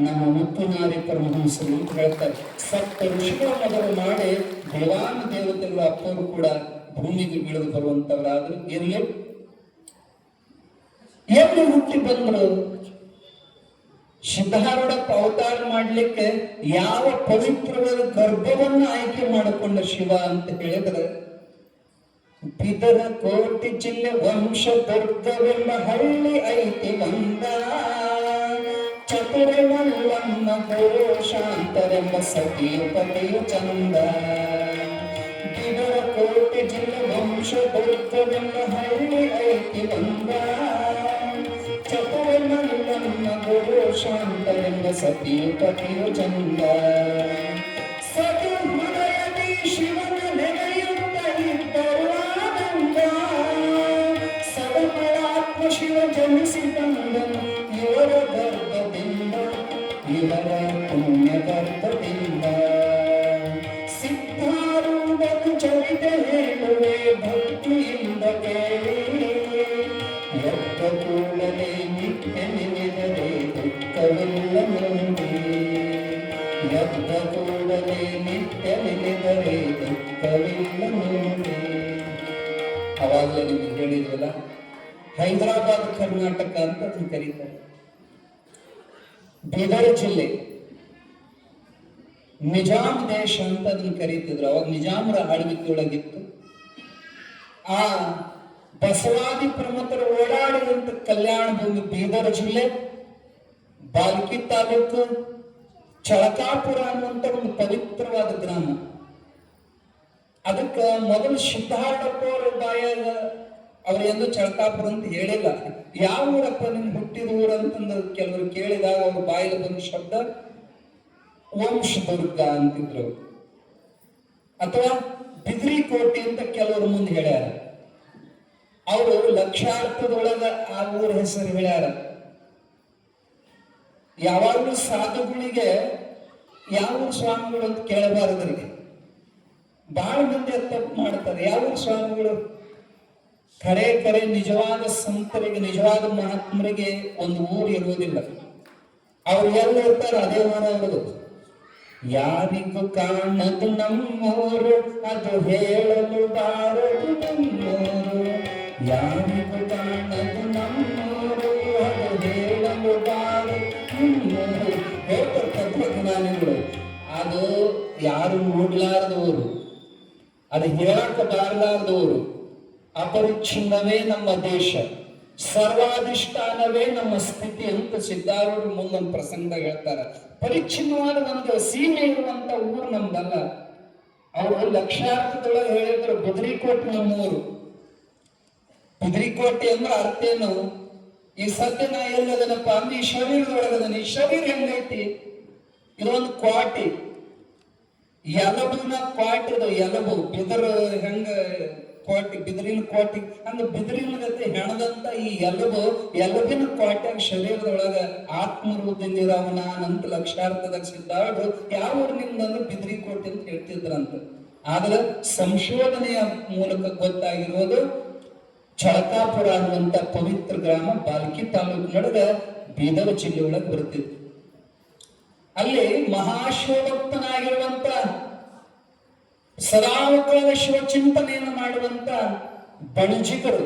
ನಮ್ಮ ಮುಪ್ಪಿನಾರಿ ಪರಮಹಂಸರು ಅಂತ ಹೇಳ್ತಾರೆ. ಸಪ್ತ ಋಷಿಗಳ ಮೊದಲು ಮಾಡಿ ದೇವಾನ ದೇವತೆಗಳ ಅಪ್ಪರು ಕೂಡ ಭೂಮಿಗೆ ಇಳಿದು ಬರುವಂತವರಾದ್ರು. ಎಲ್ಲಿ ಹುಟ್ಟಿ ಬಂದ್ರು? ಸಿದ್ಧಾರೂಢಪ್ಪ ಅವತಾರ ಮಾಡ್ಲಿಕ್ಕೆ ಯಾವ ಪವಿತ್ರವಾದ ಗರ್ಭವನ್ನು ಆಯ್ಕೆ ಮಾಡಿಕೊಂಡ ಶಿವ ಅಂತ ಹೇಳಿದ್ರೆ, ಬಿದರ ಕೋಟೆ ಜಿಲ್ಲೆ ವಂಶದುರ್ಗವೆಂಬ ಹಳ್ಳಿ ಐತಿ ಒಂದ, ಚತುರೆ ಮಲ್ಲಮ್ಮ ಗುರು ಶಾಂತರೆಂಬ ಸತಿಯು ಪತಿಯು ಚಂದ. ಬಿದರ ಕೋಟೆ ಜಿಲ್ಲೆ ವಂಶದುರ್ಗವೆಂಬ ಹಳ್ಳಿ ಐತಿ ಒಂದ, ಚತುರೆ ಮಲ್ಲಮ್ಮ ಗುರು ಶಾಂತರೆಂಬ ಸತಿಯು ಪತಿಯು ಚಂದ. ಸತಿ ಹೃದಯದಿ ಶಿವನ ನೆನೆಯುತ್ತ ಇದ್ದರು ಶಿವ ಜನಿಸಿದಂದನು ಇವರ ಗರ್ಭದಿಂದ, ಇವರ ಪುಣ್ಯ ಗರ್ಭದಿಂದ. ಸಿದ್ಧಾರೂಢನು ಚರಿತೆ ಹೇಳುವೆ ಭಕ್ತಿಯಿಂದ ಕೇಳಿ, ಎದ್ದ ಕೂಡಲೇ ನಿತ್ಯ ನೆನೆದರೆ ದುಃಖವಿಲ್ಲ ನೋಡಿ, ಎದ್ದ ಕೂಡಲೇ ನಿತ್ಯ ನೆನೆದರೆ ದುಃಖವಿಲ್ಲ ನೋಡಿ. ಅವಾಗಲೇ ನಿಮಗೆ ಹೇಳಿದ್ವಲ್ಲ, ಹೈದರಾಬಾದ್ ಕರ್ನಾಟಕ ಅಂತ ಅದನ್ನು ಕರೀತಾರೆ. ಬೀದರ್ ಜಿಲ್ಲೆ ನಿಜಾಮ್ ದೇಶ ಅಂತ ಅದನ್ನ ಕರೀತಿದ್ರು. ಅವಾಗ ನಿಜಾಮರ ಆಳ್ವಿಕೆಯೊಳಗಿತ್ತು. ಆ ಬಸವಾದಿ ಪ್ರಮುಖರು ಓಡಾಡಿದಂತ ಕಲ್ಯಾಣ ಭೂಮಿ ಬೀದರ್ ಜಿಲ್ಲೆ, ಬಾಲ್ಕಿ ತಾಲೂಕು, ಚಳಕಾಪುರ ಅನ್ನುವಂತ ಒಂದು ಪವಿತ್ರವಾದ ಗ್ರಾಮ. ಅದಕ್ಕ ಮೊದಲು ಸಿದ್ಧಾರ್ಥಪ್ಪ ಅವರ ಬಾಯಾಗ ಅವ್ರೆಂದು ಚಳಕಾಪುರ ಅಂತ ಹೇಳಿಲ್ಲ. ಯಾವ ಊರಪ್ಪ ನಿಮ್ ಹುಟ್ಟಿದ ಊರು ಅಂತಂದು ಕೆಲವರು ಕೇಳಿದಾಗ ಅವ್ರ ಬಾಯಿಗೆ ಬಂದ ಶಬ್ದ ವಂಶದುರ್ಗ ಅಂತಿದ್ರು, ಅಥವಾ ಬಿದ್ರಿ ಕೋಟೆ ಅಂತ ಕೆಲವರು ಮುಂದೆ ಹೇಳ್ಯಾರ. ಅವರು ಲಕ್ಷಾರ್ಥದೊಳಗ ಆ ಊರ ಹೆಸರು ಹೇಳ್ಯಾರ. ಯಾವಾಗಲೂ ಸಾಧುಗಳಿಗೆ ಯಾವ ಸ್ವಾಮಿಗಳು ಅಂತ ಕೇಳಬಾರದ್ರಿಗೆ. ಬಹಳ ಮಂದಿ ತಪ್ಪು ಮಾಡ್ತಾರೆ. ಯಾವ ಸ್ವಾಮಿಗಳು? ಕರೆ ಕರೆ ನಿಜವಾದ ಸಂತರಿಗೆ, ನಿಜವಾದ ಮಹಾತ್ಮರಿಗೆ ಒಂದು ಊರು ಇರುವುದಿಲ್ಲ. ಅವ್ರು ಎಲ್ಲ ಇರ್ತಾರೆ ಅದೇ ಊರ ಅವ್ರದು. ಯಾರಿಗೂ ಕಾಣದು ನಮ್ಮೂರು, ಅದು ಹೇಳಲು ಬಾರದು ನಮ್ಮೂರು. ಯಾರಿಗೂ ಕಾಣದು ನಮ್ಮೂರು, ಅದು ಹೇಳಲು ಬಾರದು ನಮ್ಮೂರು. ಹೇಳ್ತಾರೆ ತತ್ವಜ್ಞಾನಿಗಳು. ಅದು ಯಾರು ನೋಡ್ಲಾರದವರು, ಅದು ಹೇಳಕ ಬಾರಲಾರದವರು. ಅಪರಿಚ್ಛಿನ್ನವೇ ನಮ್ಮ ದೇಶ, ಸರ್ವಾಧಿಷ್ಠಾನವೇ ನಮ್ಮ ಸ್ಥಿತಿ ಅಂತ ಸಿದ್ಧಾರೂಢರು ಮುಂದೊಂದು ಪ್ರಸಂಗದಾಗ ಹೇಳ್ತಾರೆ. ಪರಿಚ್ಛಿನ್ನವಾದ ಒಂದು ಸೀಮೆ ಇರುವಂತ ಊರು ನಮ್ದಲ್ಲ. ಅವರು ಲಕ್ಷಾರ್ಥದೊಳಗೆ ಹೇಳಿದ್ರು ಬಿದ್ರಿಕೋಟೆ ನಮ್ಮೂರು. ಬಿದ್ರಿಕೋಟೆ ಅಂದ್ರೆ ಅರ್ಥ ಏನು? ಈ ಸತ್ಯ ನಾ ಎಲ್ಲದನಪ್ಪ ಅಂದ್ರೆ ಈ ಶರೀರದೊಳಗದನ. ಈ ಶರೀರ ಹೆಂಗೈತಿ? ಇದೊಂದು ಕ್ವಾಟಿ, ಎಲಬಿನ ಕ್ವಾಟಿದು. ಎಲಬು ಬಿದರ್ ಹೆಂಗ ಕೋಟಿ, ಬಿದಿರಿನ ಕೋಟಿ ಅಂದ್ರೆ ಬಿದಿರಿನ ಜೊತೆ ಹೆಣದಂತ ಈ ಎಲಬಿನ ಕೋಟ್ಯಾಗ ಶರೀರದೊಳಗ ಆತ್ಮರೂಪದಿಂದ ಇರೋವನ ಅಂತ ಲಕ್ಷಾರ್ಥದಾಗ ಸಿದ್ಧಾರೂಢರು ಯಾವ ಊರು ನಿಮ್ದಂದ್ರೆ ಬಿದಿರಿ ಕೋಟೆ ಅಂತ ಹೇಳ್ತಿದ್ರಂತ. ಆದ್ರೆ ಸಂಶೋಧನೆಯ ಮೂಲಕ ಗೊತ್ತಾಗಿರೋದು ಚಳಕಾಪುರ ಅನ್ನುವಂತ ಪವಿತ್ರ ಗ್ರಾಮ ಬಾಲ್ಕಿ ತಾಲೂಕಿನೊಳಗ ಬೀದರ್ ಜಿಲ್ಲೆ ಒಳಗೆ ಬರ್ತಿತ್ತು. ಅಲ್ಲಿ ಮಹಾಶಿವಭಕ್ತನಾಗಿರುವಂತ, ಸದಾಕಾಲ ಶಿವಚಿಂತನೆಯನ್ನು ಮಾಡುವಂತ ಬಣಜಿಗರು,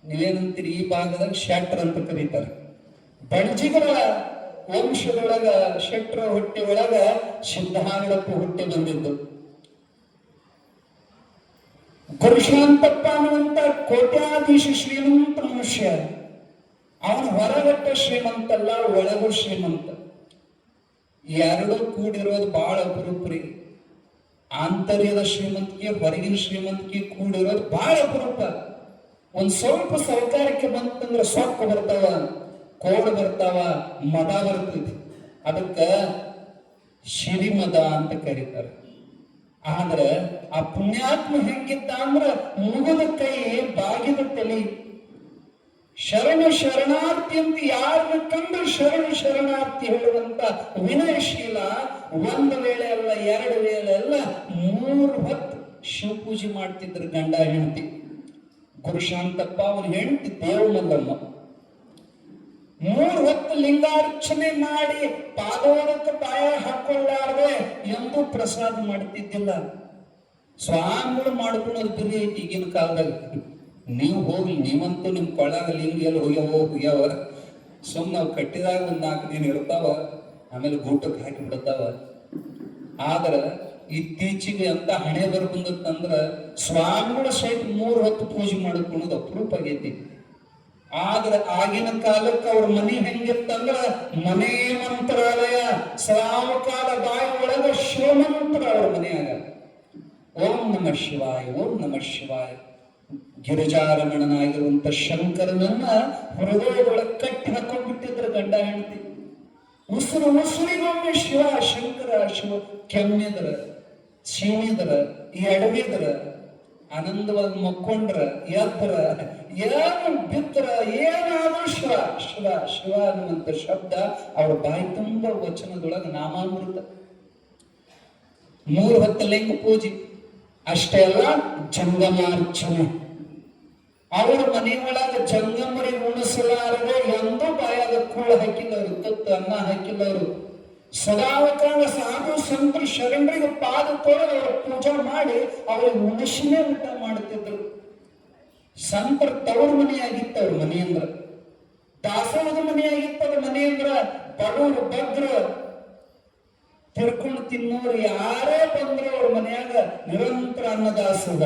ನೀವೇನಂತೀರಿ ಈ ಭಾಗದಾಗ ಶೆಟ್ರ್ ಅಂತ ಕರೀತಾರೆ. ಬಣಜಿಗರ ವಂಶದೊಳಗ ಶೆಟ್ರ ಹೊಟ್ಟೆ ಒಳಗ ಸಿದ್ಧಾರೂಢಪ್ಪ ಹುಟ್ಟಿ ಬಂದಿದ್ದು. ಗುರುಶಾಂತಪ್ಪ ಅನ್ನುವಂತ ಕೋಟ್ಯಾಧೀಶ ಶ್ರೀಮಂತ ಮನುಷ್ಯ. ಅವನು ಹೊರಗಟ್ಟ ಶ್ರೀಮಂತಲ್ಲ, ಒಳಗೂ ಶ್ರೀಮಂತ. ಎರಡೂ ಕೂಡಿರೋದು ಬಹಳ ಅಪರೂಪ್ರಿ. ಆಂತರ್ಯದ ಶ್ರೀಮಂತಿಕೆ, ಹೊರಗಿನ ಶ್ರೀಮಂತಿಕೆ ಕೂಡಿರೋದು ಬಹಳ ಅಪರೂಪ. ಒಂದ್ ಸ್ವಲ್ಪ ಸೌಕಾರಕ್ಕೆ ಬಂತಂದ್ರೆ ಸೊಕ್ಕ ಬರ್ತಾವ, ಕೋಡ್ ಬರ್ತಾವ, ಮದ ಬರ್ತೈತಿ. ಅದಕ್ಕ ಶಿರಿಮದ ಅಂತ ಕರೀತಾರೆ. ಆದ್ರೆ ಆ ಪುಣ್ಯಾತ್ಮ ಹೆಂಗಿದ್ದ ಅಂದ್ರ ಮುಗಿದ ಕೈ ಬಾಗಿದ ತಲೆ. ಶರಣು ಶರಣಾರ್ಥಿ ಅಂತ ಯಾರನ್ನ ಕಂಡು ಶರಣು ಶರಣಾರ್ಥಿ ಹೇಳುವಂತ ವಿನಯಶೀಲ. ಒಂದು ವೇಳೆ ಅಲ್ಲ, ಎರಡು ವೇಳೆ ಅಲ್ಲ, 3 ಹೊತ್ತು ಶಿವಪೂಜೆ ಮಾಡ್ತಿದ್ರು ಗಂಡ ಹೆಂಡತಿ. ಗುರುಶಾಂತಪ್ಪ ಅವನ ಹೆಂಡತಿ ದೇವಮಲ್ಲಮ್ಮ 3 ಹೊತ್ತು ಲಿಂಗಾರ್ಚನೆ ಮಾಡಿ ಪಾದೋದಕ್ಕೆ ಪಾಯ ಹಾಕೊಳ್ಳಾರ್ದೆ ಎಂದೂ ಪ್ರಸಾದ ಮಾಡ್ತಿದ್ದಿಲ್ಲ. ಸ್ವಾಮಿಗಳು ಮಾಡ್ಕೊಳ್ಳೋದು ಬಿರಿ ಈಗಿನ ಕಾಲದಲ್ಲಿ. ನೀವು ಹೋಗ್ಲಿ, ನೀವಂತೂ ನಿಮ್ ಕೊಳ್ಳಾಗ ಲಿಂಗ ಎಲ್ಲ ಹೋಗ್ಯಾವ. ಸುಮ್ ನಾವು ಕಟ್ಟಿದಾಗ 1-4 ದಿನ ಇರ್ತಾವ, ಆಮೇಲೆ ಗೂಟಕ್ಕೆ ಹಾಕಿ ಬಿಡ್ತಾವ. ಆದ್ರ ಇತ್ತೀಚೆಗೆ ಅಂತ ಹಣೆ ಬರ್ ಬಂದತ್ತಂದ್ರ ಸ್ವಾಮಿಗಳ ಸಹಿತ 3 ಹೊತ್ತು ಪೂಜೆ ಮಾಡಿಕೊಳ್ಳೋದು ಅಪರೂಪ ಆಗೈತಿ. ಆದ್ರೆ ಆಗಿನ ಕಾಲಕ್ಕೆ ಅವ್ರ ಮನೆ ಹೆಂಗಿತ್ತಂದ್ರ ಮನೆ ಮಂತ್ರಾಲಯ, ಸಾವಕಾಲ ಬಾಯಿ ಒಳಗ ಶಿವಮಂತ್ರ ಅವ್ರ ಮನೆಯಾಗ. ಓಂ ನಮಃ ಶಿವಾಯ, ಓಂ ನಮಃ ಶಿವಾಯ. ಗಿರಿಜಾರಮಣನಾಗಿರುವಂತ ಶಂಕರನನ್ನ ಹೃದಯದೊಳಗೆ ಕಟ್ಟಿ ಹಾಕೊಂಡ್ಬಿಟ್ಟಿದ್ರು ಗಂಡ ಹೆಂಡತಿ. ಉಸಿರಿಗೊಮ್ಮೆ ಶಿವ ಶಂಕರ ಶಿವ. ಕೆಮ್ಮಿದ್ರ, ಸೀನಿದ್ರ, ಎಡವಿದ್ರ, ಆನಂದವಾಗಿ ಮಕ್ಕೊಂಡ್ರ, ಎದ್ರ, ಏನು ಬಿದ್ರ, ಏನಾದ್ರೂ ಶಿವ ಶಿವ ಶಿವ ಅನ್ನುವಂತ ಶಬ್ದ ಅವ್ರ ಬಾಯಿ ತುಂಬ ವಚನದೊಳಗ ನಾಮಾಮೃತ. 3 ಹೊತ್ತು ಲಿಂಗ ಪೂಜೆ ಅಷ್ಟೇ ಅಲ್ಲ, ಜಂಗಮಾರ್ಚನೆ. ಅವ್ರ ಮನೆಯೊಳಗ ಜಂಗಮರಿಗೆ ಉಣಿಸಲಾರದೆ ಎಂದೂ ಬಾಯಾಗ ಕೂಳು ಹಾಕಿಲ್ಲವರು, ತುತ್ತು ಅನ್ನ ಹಾಕಿಲ್ಲವರು. ಸದಾವಕಾಲ ಸಾಧು ಸಂತರು ಶರಣರಿಗೆ ಪಾದ ತೊಳೆದು ಅವ್ರ ಪೂಜೆ ಮಾಡಿ ಅವ್ರಿಗೆ ಉಣಿಸಿನೇ ಊಟ ಮಾಡುತ್ತಿದ್ರು. ಸಂತರ ತವರು ಮನೆಯಾಗಿತ್ತು ಅವ್ರ ಮನೆಯಂದ್ರ, ದಾಸೋಹದ ಮನೆಯಾಗಿತ್ತದ ಮನೆಯಂದ್ರ. ಬಡವರು ಬದ್ರ ತಿರ್ಕೊಂಡು ತಿನ್ನೋರು ಯಾರೇ ಬಂದ್ರು ಅವ್ರ ಮನೆಯಾಗ ನಿರಂತರ ಅನ್ನದಾಸೋಹ.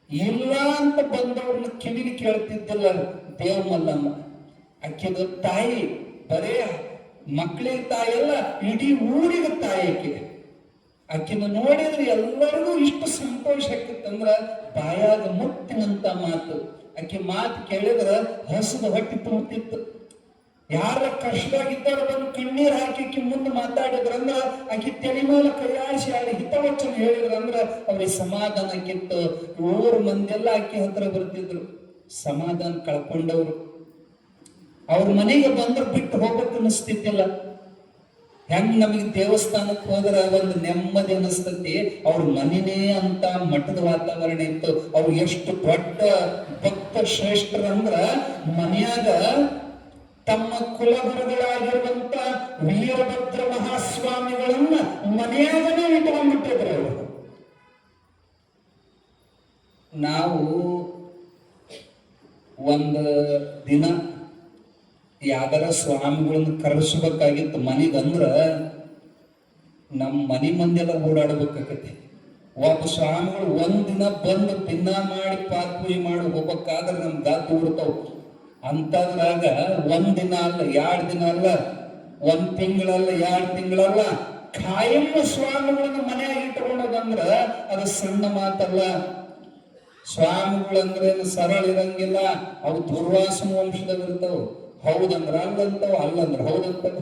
ಇಲ್ಲ ಅಂತ ಬಂದವ್ರನ್ನ ಕಿವಿಗೆ ಕೇಳ್ತಿದ್ದಿಲ್ಲ ದೇವಮಲ್ಲಮ್ಮ. ಆಕೆದ ತಾಯಿ ಬರೇ ಮಕ್ಕಳಿಗೆ ತಾಯಿ ಅಲ್ಲ, ಇಡೀ ಊರಿಗೆ ತಾಯಿ ಆಕೆ. ಆಕಿನ ನೋಡಿದ್ರೆ ಎಲ್ಲರಿಗೂ ಇಷ್ಟು ಸಂತೋಷ ಆಕಿತ್ತಂದ್ರ ಬಾಯಾಗ ಮುತ್ತಿನಂತ ಮಾತು. ಆಕೆ ಮಾತು ಕೇಳಿದ್ರ ಹಸದ ಹೊಟ್ಟೆ ತುಂಬತಿತ್ತು. ಯಾರ ಕಷ್ಟದಾಗಿದ್ದವ್ರು ಬಂದು ಕಣ್ಣೀರ್ ಹಾಕಿ ಮುಂದೆ ಮಾತಾಡಿದ್ರಂದ್ರ ಆಕಿ ತಲೆ ಮೇಲೆ ಕೈಯಾಡಿಸಿ ಹಿತವಚನ ಹೇಳಿದ್ರಂದ್ರ ಅವ್ರಿಗೆ ಸಮಾಧಾನ ಆಕಿತ್ತು. ಊರ್ ಮಂದೆಲ್ಲ ಆಕಿ ಹತ್ರ ಬರ್ತಿದ್ರು. ಸಮಾಧಾನ ಕಳ್ಕೊಂಡವ್ರು ಅವ್ರ ಮನೆಗೆ ಬಂದ್ರೆ ಬಿಟ್ಟು ಹೋಗ್ಬೇಕು ಅನಿಸ್ತಿದ್ದಿಲ್ಲ. ಹೆಂಗ್ ನಮಗೆ ದೇವಸ್ಥಾನಕ್ಕೆ ಹೋದ್ರ ಒಂದು ನೆಮ್ಮದಿ ಅನಿಸ್ತತಿ, ಅವ್ರ ಮನೆನೇ ಅಂತ ಮಠದ ವಾತಾವರಣ ಇತ್ತು. ಅವ್ರು ಎಷ್ಟು ದೊಡ್ಡ ಭಕ್ತ ಶ್ರೇಷ್ಠರಂದ್ರ ಮನೆಯಾಗ ತಮ್ಮ ಕುಲಗುರುಗಳಾಗಿರುವಂತ ವೀರಭದ್ರ ಮಹಾಸ್ವಾಮಿಗಳನ್ನ ಮನೆಯಾಗನೇ ಇಟ್ಕೊಂಡ್ಬಿಟ್ಟಿದ್ರು ಅವರು. ನಾವು ಒಂದು ದಿನ ಯಾವ್ದಾರ ಸ್ವಾಮಿಗಳನ್ನ ಕರೆಸಬೇಕಾಗಿತ್ತು ಮನೆಗಂದ್ರ ನಮ್ಮ ಮನೆ ಮಂದೆಲ್ಲ ಓಡಾಡ್ಬೇಕಾಗತ್ತೆ. ಒಬ್ಬ ಸ್ವಾಮಿಗಳು ಒಂದಿನ ಬಂದು ದಿನ ಮಾಡಿ ಪಾತ್ಪೂಜೆ ಮಾಡಿ ಹೋಗ್ಬೇಕಾದ್ರೆ ನಮ್ ಗಾತು ಉಡ್ತಾವ್. ಅಂತದ್ರಾಗ 1 ದಿನ ಅಲ್ಲ, 2 ದಿನ ಅಲ್ಲ, 1 ತಿಂಗಳಲ್ಲ, 2 ತಿಂಗಳಲ್ಲ, ಕಾಯಂ ಸ್ವಾಮಿಗಳನ್ನ ಮನೆಯಾಗ ಇಟ್ಕೊಳ್ಳೋದಂದ್ರ ಅದು ಸಣ್ಣ ಮಾತಲ್ಲ. ಸ್ವಾಮಿಗಳಂದ್ರೆ ಸರಳ ಇರಂಗಿಲ್ಲ. ಅವು ದುರ್ವಾಸನ ವಂಶದವಿರ್ತಾವ. ಹೌದಂದ್ರ ಅಲ್ಲಂತವ, ಅಲ್ಲಂದ್ರ ಹೌದಂತವ.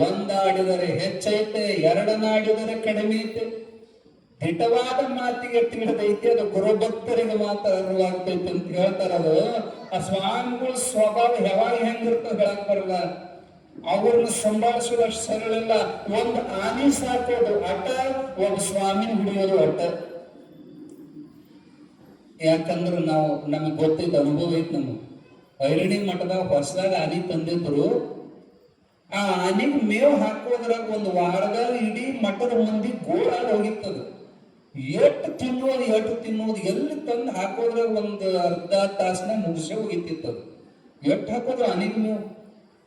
1 ಆಡಿದರೆ ಹೆಚ್ಚೈತೆ, 2 ಆಡಿದರೆ ಕಡಿಮೆ ಐತೆ. ದಿಟವಾದ ಮಾತಿಗೆ ತಿಳಿದೈತಿ, ಅದು ಗುರುಭಕ್ತರಿಗೆ ಮಾತ್ರ ಅರಿವಾಗ್ತೈತಿ ಅಂತ ಹೇಳ್ತಾರ. ಅದು ಆ ಸ್ವಾಮಿಗಳ ಸ್ವಭಾವ ಯಾವಾಗ ಹೆಂಗಿರ್ತದೆ ಹೇಳಕ್ ಬರಲ್ಲ. ಅವ್ರನ್ನ ಸಂಭಾಳಿಸೋದಷ್ಟು ಸರಳ ಇಲ್ಲ. 1 ಆನೆ ಸಾಕೋದು ಅಟ, ಒಬ್ಬ ಸ್ವಾಮಿನ ಹಿಡಿಯೋದು ಅಟ. ಯಾಕಂದ್ರೆ ನಮಗ್ ಗೊತ್ತೈತೆ, ಅನುಭವ ಐತಿ. ನಮ್ಗೆ ಐರಣಿ ಮಠದಾಗ ಹೊಸದಾಗ ಆನೆ ತಂದಿದ್ರು. ಆ ಆನೆಗೆ ಮೇವು ಹಾಕೋದ್ರಾಗ 1 ವಾರದಾಗ ಇಡೀ ಮಠದ ಮಂದಿ ಗೋಳಾಗಿ ಹೋಗಿತ್ತದು. ಎಷ್ಟು ತಿನ್ನೋದು ಎಲ್ಲಿ ತಂದು ಹಾಕೋದ್ರಾಗ 1 ಅರ್ಧ ತಾಸನ ಮುಗಿಸೇ ಹೋಗಿತ್ತಿತ್ತದು. ಎಷ್ಟು ಹಾಕೋದ್ರು ಆನೆಗೆ ಮೇವು.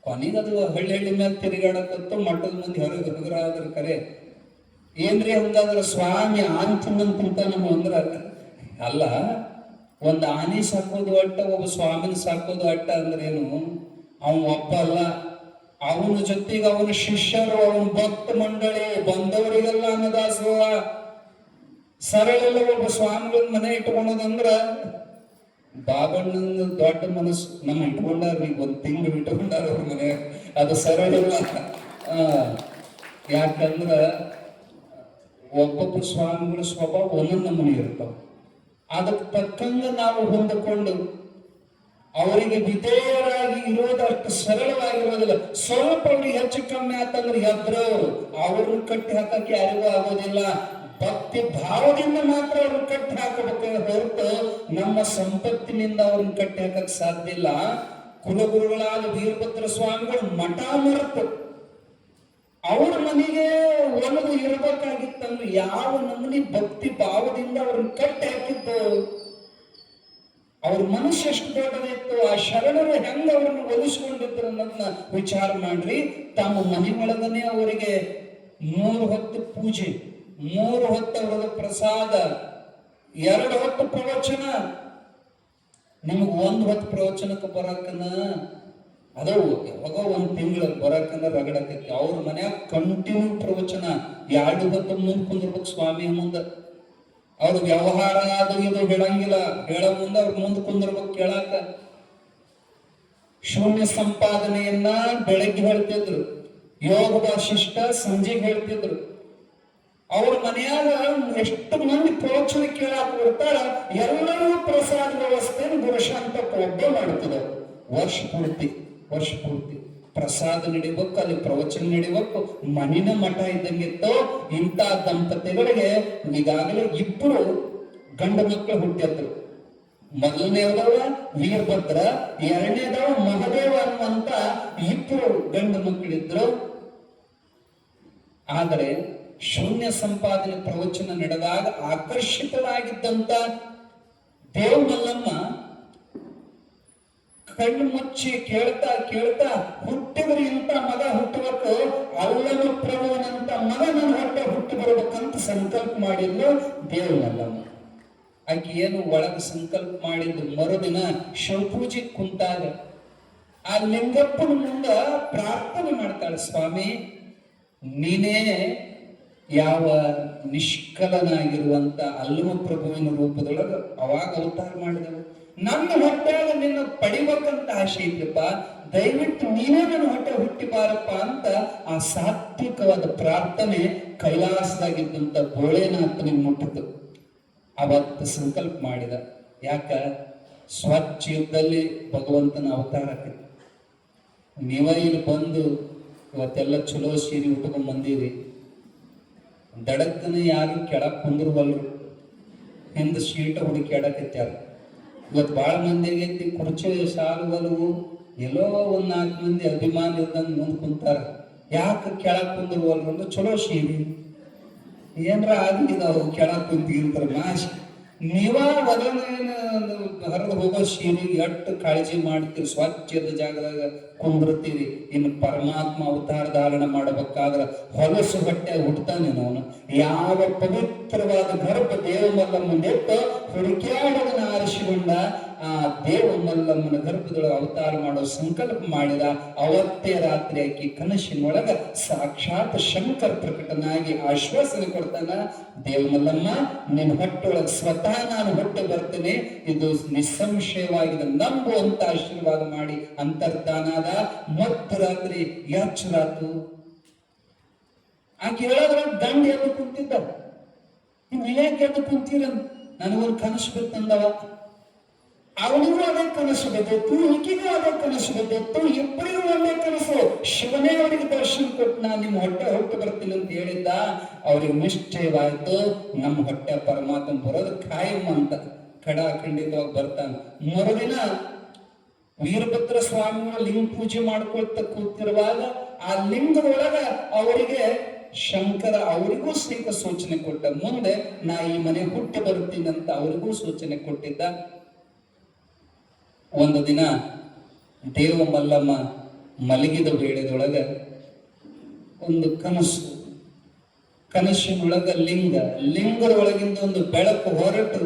ಕೊನೆಗದು ಹಳ್ಳಿ ಮೇಲೆ ತಿರುಗಾಡಕತ್ತು. ಮಠದ ಮಂದಿ ಹೊರಗರ ಆದ್ರ ಕರೆ ಏನ್ರಿ ಹಂಗಾದ್ರ ಸ್ವಾಮಿ ಆನೆ ತಿನ್ನಂತ ನಮ್ಮ ಅಂದ್ರ ಅಲ್ಲ. 1 ಆನೆ ಸಾಕೋದು ಅಟ್ಟ, ಒಬ್ಬ ಸ್ವಾಮಿನ ಸಾಕೋದು ಅಟ್ಟ ಅಂದ್ರೆ ಏನು? ಅವನು ಒಬ್ಬ ಅಲ್ಲ, ಅವನ ಜೊತೆಗೆ ಅವನ ಶಿಷ್ಯರು, ಅವನ ಭಕ್ತ ಮಂಡಳಿ ಬಂದವರಿಗೆಲ್ಲ ಅನ್ನದಾಸೋಹ. ಸರಳ ಒಬ್ಬ ಸ್ವಾಮಿಗಳ ಮನೆ ಇಟ್ಕೊಳೋದಂದ್ರ ಬಾಬಣ್ಣನ ದೊಡ್ಡ ಮನಸ್ಸು ನಮ್ಮ ಇಟ್ಕೊಂಡಾರ್ರಿ, ಒಂದ್ ತಿಂಗಳು ಇಟ್ಕೊಂಡಾರ ಅವ್ರ ಮನೆ. ಅದು ಸರಳ ಇಲ್ಲ. ಆ ಯಾಕಂದ್ರ ಒಬ್ಬೊಬ್ಬರು ಸ್ವಾಮಿಗಳ ಸ್ವಭಾವ ಒಂದೊಂದು ನಮೂನಿ ಇರ್ತಾವ. ಅದಕ್ಕೆ ತಕ್ಕಂಗ ನಾವು ಹೊಂದಿಕೊಂಡು ಅವರಿಗೆ ವಿಧೇಯರಾಗಿ ಇರೋದು ಅಷ್ಟು ಸರಳವಾಗಿರೋದಿಲ್ಲ. ಸ್ವಲ್ಪ ಅವ್ರಿಗೆ ಹೆಚ್ಚು ಕಮ್ಮಿ ಆತಂದ್ರೆ ಎದ್ರವ್ರು ಅವ್ರನ್ನ ಕಟ್ಟಿ ಹಾಕಕ್ಕೆ ಯಾರಿಗೂ ಆಗೋದಿಲ್ಲ. ಭಕ್ತಿ ಭಾವದಿಂದ ಮಾತ್ರ ಅವ್ರನ್ನ ಕಟ್ಟಿ ಹಾಕಬೇಕು ಹೊರತು ನಮ್ಮ ಸಂಪತ್ತಿನಿಂದ ಅವ್ರನ್ನ ಕಟ್ಟಿ ಹಾಕಕ್ ಸಾಧ್ಯ ಇಲ್ಲ. ಕುಲಗುರುಗಳಾದ ವೀರಭದ್ರ ಸ್ವಾಮಿಗಳು ಮಠ ಮರೆತು ಅವ್ರ ಮನೆಗೆ ಒಲವು ಇರಬೇಕಾಗಿತ್ತಂದ್ರೆ ಯಾವ ನಮೂನಿ ಭಕ್ತಿ ಭಾವದಿಂದ ಅವ್ರನ್ನ ಕಟ್ಟಿ ಹಾಕಿದ್ದು. ಅವ್ರ ಮನಸ್ಸು ಎಷ್ಟು ದೊಡ್ಡದಿತ್ತು, ಆ ಶರಣರು ಹೆಂಗ ಅವ್ರನ್ನ ಒಲಿಸ್ಕೊಂಡಿದ್ರು ಅನ್ನೋದನ್ನ ವಿಚಾರ ಮಾಡ್ರಿ. ತಮ್ಮ ಮನೆ ಒಳಗನೆ ಅವರಿಗೆ 3 ಹೊತ್ತು ಪೂಜೆ, 3 ಹೊತ್ತು ಅವರದ ಪ್ರಸಾದ, 2 ಹೊತ್ತು ಪ್ರವಚನ. ನಿಮಗ್ 1 ಹೊತ್ತು ಪ್ರವಚನಕ್ಕೆ ಬರಕನ ಅದು ಯಾವಾಗ 1 ತಿಂಗಳು ಬರಕಂದ್ರ ರಗಡಕೈತಿ. ಅವ್ರ ಮನ್ಯಾಗ ಕಂಟಿನ್ಯೂ ಪ್ರವಚನ 2 ಹೊತ್ತು ಮುಂದೆ ಕುಂದಿರ್ಬೇಕು ಸ್ವಾಮಿ ಮುಂದೆ. ಅವ್ರ ವ್ಯವಹಾರ ಅದು ಇದು ಹೇಳಂಗಿಲ್ಲ, ಹೇಳೋ ಮುಂದೆ ಅವ್ರ ಮುಂದೆ ಕುಂದಿರ್ಬೇಕು ಕೇಳಾಕ. ಶೂನ್ಯ ಸಂಪಾದನೆಯನ್ನ ಬೆಳಗ್ಗೆ ಹೇಳ್ತಿದ್ರು, ಯೋಗ ವಾಸಿಷ್ಠ ಸಂಜೆಗೆ ಹೇಳ್ತಿದ್ರು. ಅವ್ರ ಮನೆಯಾಗ ಎಷ್ಟು ಮಂದಿ ಪ್ರವಚನ ಕೇಳಾಕ ಬರ್ತಾರ, ಎಲ್ಲರೂ ಪ್ರಸಾದ ವ್ಯವಸ್ಥೆಯನ್ನು ಗುರುಶಾಂತ ಒಬ್ಬೇ ಮಾಡ್ತದ. ವರ್ಷ ಪೂರ್ತಿ ಪ್ರಸಾದ ನಡಿಬೇಕು, ಅಲ್ಲಿ ಪ್ರವಚನ ನಡಿಬೇಕು. ಮನಿನ ಮಠ ಇದ್ದಂಗಿತ್ತು. ಇಂಥ ದಂಪತಿಗಳಿಗೆ ಈಗಾಗಲೇ 2 ಗಂಡು ಮಕ್ಕಳು ಹುಟ್ಟಿದ್ರು. ಮೊದಲನೇದವ ವೀರಭದ್ರ, 2ನೇದವ ಮಹದೇವ ಅನ್ನುವಂತ 2 ಗಂಡು ಮಕ್ಕಳಿದ್ರು. ಆದರೆ ಶೂನ್ಯ ಸಂಪಾದನೆ ಪ್ರವಚನ ನಡೆದಾಗ ಆಕರ್ಷಿತರಾಗಿದ್ದಂತ ದೇವಮಲ್ಲಮ್ಮ ಕಣ್ಣು ಮುಚ್ಚಿ ಕೇಳ್ತಾ ಹುಟ್ಟಿದ್ರೆ ಇಂಥ ಮಗ ಹುಟ್ಟಬೇಕು, ಅಲ್ಲನು ಪ್ರಭುವನಂತ ಮಗ ನನ್ನ ಹೊಟ್ಟೆ ಹುಟ್ಟಿ ಬರ್ಬೇಕಂತ ಸಂಕಲ್ಪ ಮಾಡಿದ್ಲು ದೇವಮಲ್ಲಮ್ಮ. ಆಕೆ ಏನು ಒಳಗೆ ಸಂಕಲ್ಪ ಮಾಡಿದ್ದು, ಮರುದಿನ ಶಿವಪೂಜೆ ಕುಂತಾಗ ಆ ಲಿಂಗಪ್ಪನ ಮುಂದ ಪ್ರಾರ್ಥನೆ ಮಾಡ್ತಾಳೆ, ಸ್ವಾಮಿ ನೀನೇ ಯಾವ ನಿಷ್ಕಲನಾಗಿರುವಂತ ಅಲ್ಲಮ ಪ್ರಭುವಿನ ರೂಪದೊಳಗೆ ಅವಾಗ ಅವತಾರ ಮಾಡಿದೆವು. ನನ್ನ ಹೊಟ್ಟಾಗ ನಿನ್ನ ಪಡಿಬೇಕಂತ ಆಸೆ ಐತಪ್ಪ, ದಯವಿಟ್ಟು ನೀನೇ ನನ್ನ ಹೊಟ್ಟೆ ಹುಟ್ಟಿ ಬಾರಪ್ಪ ಅಂತ ಆ ಸಾತ್ವಿಕವಾದ ಪ್ರಾರ್ಥನೆ ಕೈಲಾಸದಾಗಿದ್ದಂತ ಭೋಳೆನಾಥನಿಗೆ ಮುಟ್ಟಿತು. ಅವತ್ತು ಸಂಕಲ್ಪ ಮಾಡಿದ. ಯಾಕ? ಸ್ವಚ್ಛ ಯುಗದಲ್ಲಿ ಭಗವಂತನ ಅವತಾರ ಆಕೈತಿ. ನೀವ ಇಲ್ಲಿ ಬಂದು ಇವತ್ತೆಲ್ಲ ಚಲೋ ಸೀರೆ ಉಟ್ಕೊಂಡ್ ಬಂದೀರಿ, ದಡಕ್ಕನ ಯಾರು ಕೆಳಕ್ ಕುಂದಿರ್ವಲ್ರು, ಹಿಂದ ಶೀಟ ಹುಡುಕಿ ಆಡಕತ್ಯಾರ. ಇವತ್ತು ಭಾಳ ಮಂದಿಗೆ ಕುರ್ಚಿ ಸಾಲುವಲ್ವು, ಎಲ್ಲೋ 1-4 ಮಂದಿ ಅಭಿಮಾನ ಇದ್ದಂಗೆ ಮುಂದೆ ಕುಂತಾರ. ಯಾಕೆ ಕೆಳಕ್ ಕುಂದಿರ್ವಲ್ರು ಅಂದ್ರೆ ಚಲೋ ಸೀರೆ ಏನ್ರ ಆಗಿದಾವು ಕೆಳಕ್ ಕುಂತಿರ್ತಾರ ಮಾಸಿ. ನೀವ ಹರಿದು ಹೋಗೋ ಸೀರೆ ಎಷ್ಟು ಕಾಳಜಿ ಮಾಡ್ತೀರಿ, ಸ್ವಚ್ಛದ ಜಾಗದಾಗ ಕುಂದಿರ್ತೀರಿ. ಇನ್ನು ಪರಮಾತ್ಮ ಅವತಾರ ಧಾರಣ ಮಾಡಬೇಕಾದ್ರ ಹೊಲಸು ಹೊಟ್ಟೆ ಹುಡ್ತಾನೆ ಅವನು. ಯಾವ ಪವಿತ್ರವಾದ ಗರ್ಭ ದೇವಮಲ್ಲಮ್ಮನ ನೆಟ್ಟು ಹುಡುಕ್ಯಾಡೋದನ್ನ ಆರಿಸಿಕೊಂಡ ಆ ದೇವಮಲ್ಲಮ್ಮನ ಗರ್ಭದೊಳಗೆ ಅವತಾರ ಮಾಡೋ ಸಂಕಲ್ಪ ಮಾಡಿದ. ಅವತ್ತೇ ರಾತ್ರಿ ಆಕಿ ಕನಸಿನೊಳಗ ಸಾಕ್ಷಾತ್ ಶಂಕರ ಪ್ರಕಟನಾಗಿ ಆಶ್ವಾಸನೆ ಕೊಡ್ತಾನ, ದೇವಮಲ್ಲಮ್ಮ ನಿನ್ನ ಹೊಟ್ಟೊಳಗೆ ಸ್ವತಃ ನಾನು ಹೊಟ್ಟೆ ಬರ್ತೇನೆ, ಇದು ನಿಸ್ಸಂಶಯವಾಗಿದೆ ನಂಬುವಂತ ಆಶೀರ್ವಾದ ಮಾಡಿ ಅಂತರ್ಧಾನಾದ. ಮತ್ತು ರಾತ್ರಿ ಎಚ್ಚರಾತು. ಆಕೆ ಹೇಳೋದ್ರ ದಂಡ ಎದ್ದು ಕುಂತಿದ್ದ. ನೀವು ಯಾಕೆ ಎದ್ದು ಕುಂತೀರ? ನನಗೊಂದು ಕನಸು ಬಿತ್ತಂದವ. ಅವನಿಗೂ ಅದೇ ಕನಸು ಬಿದ್ದಿತ್ತು, ಈಗಿಗೂ ಅದೇ ಕನಸು ಬಿದ್ದಿತ್ತು. ಇಬ್ಬರಿಗೂ ಒಂದೇ ಕನಸು. ಶಿವನೇ ಅವರಿಗೆ ದರ್ಶನ ಕೊಟ್ಟು ನಾನು ನಿಮ್ಮ ಹೊಟ್ಟೆ ಬರ್ತೀನಿ ಅಂತ ಹೇಳಿದ್ದ. ಅವ್ರಿಗೆ ನಿಶ್ಚಯವಾಯ್ತು, ನಮ್ಮ ಹೊಟ್ಟೆ ಪರಮಾತ್ಮ ಬರೋದು ಖಾಯಂ ಅಂತ. ಖಂಡಿತವಾಗಿ ಬರ್ತಾನೆ. ಮರುದಿನ ವೀರಭದ್ರ ಸ್ವಾಮಿಗಳು ಲಿಂಗ ಪೂಜೆ ಮಾಡ್ಕೊಳ್ತಾ ಕೂತಿರುವಾಗ ಆ ಲಿಂಗದೊಳಗ ಅವರಿಗೆ ಶಂಕರ ಅವರಿಗೂ ಸಹಿತ ಸೂಚನೆ ಕೊಟ್ಟ. ಮುಂದೆ ನಾ ಈ ಮನೆ ಹುಟ್ಟಿ ಬರ್ತೀನಿ ಅಂತ ಅವರಿಗೂ ಸೂಚನೆ ಕೊಟ್ಟಿದ್ದ. ಒಂದು ದಿನ ದೇವಮಲ್ಲಮ್ಮ ಮಲಗಿದ ವೇಳೆದೊಳಗ ಒಂದು ಕನಸಿನೊಳಗ ಲಿಂಗದೊಳಗಿಂದ ಒಂದು ಬೆಳಕು ಹೊರಟು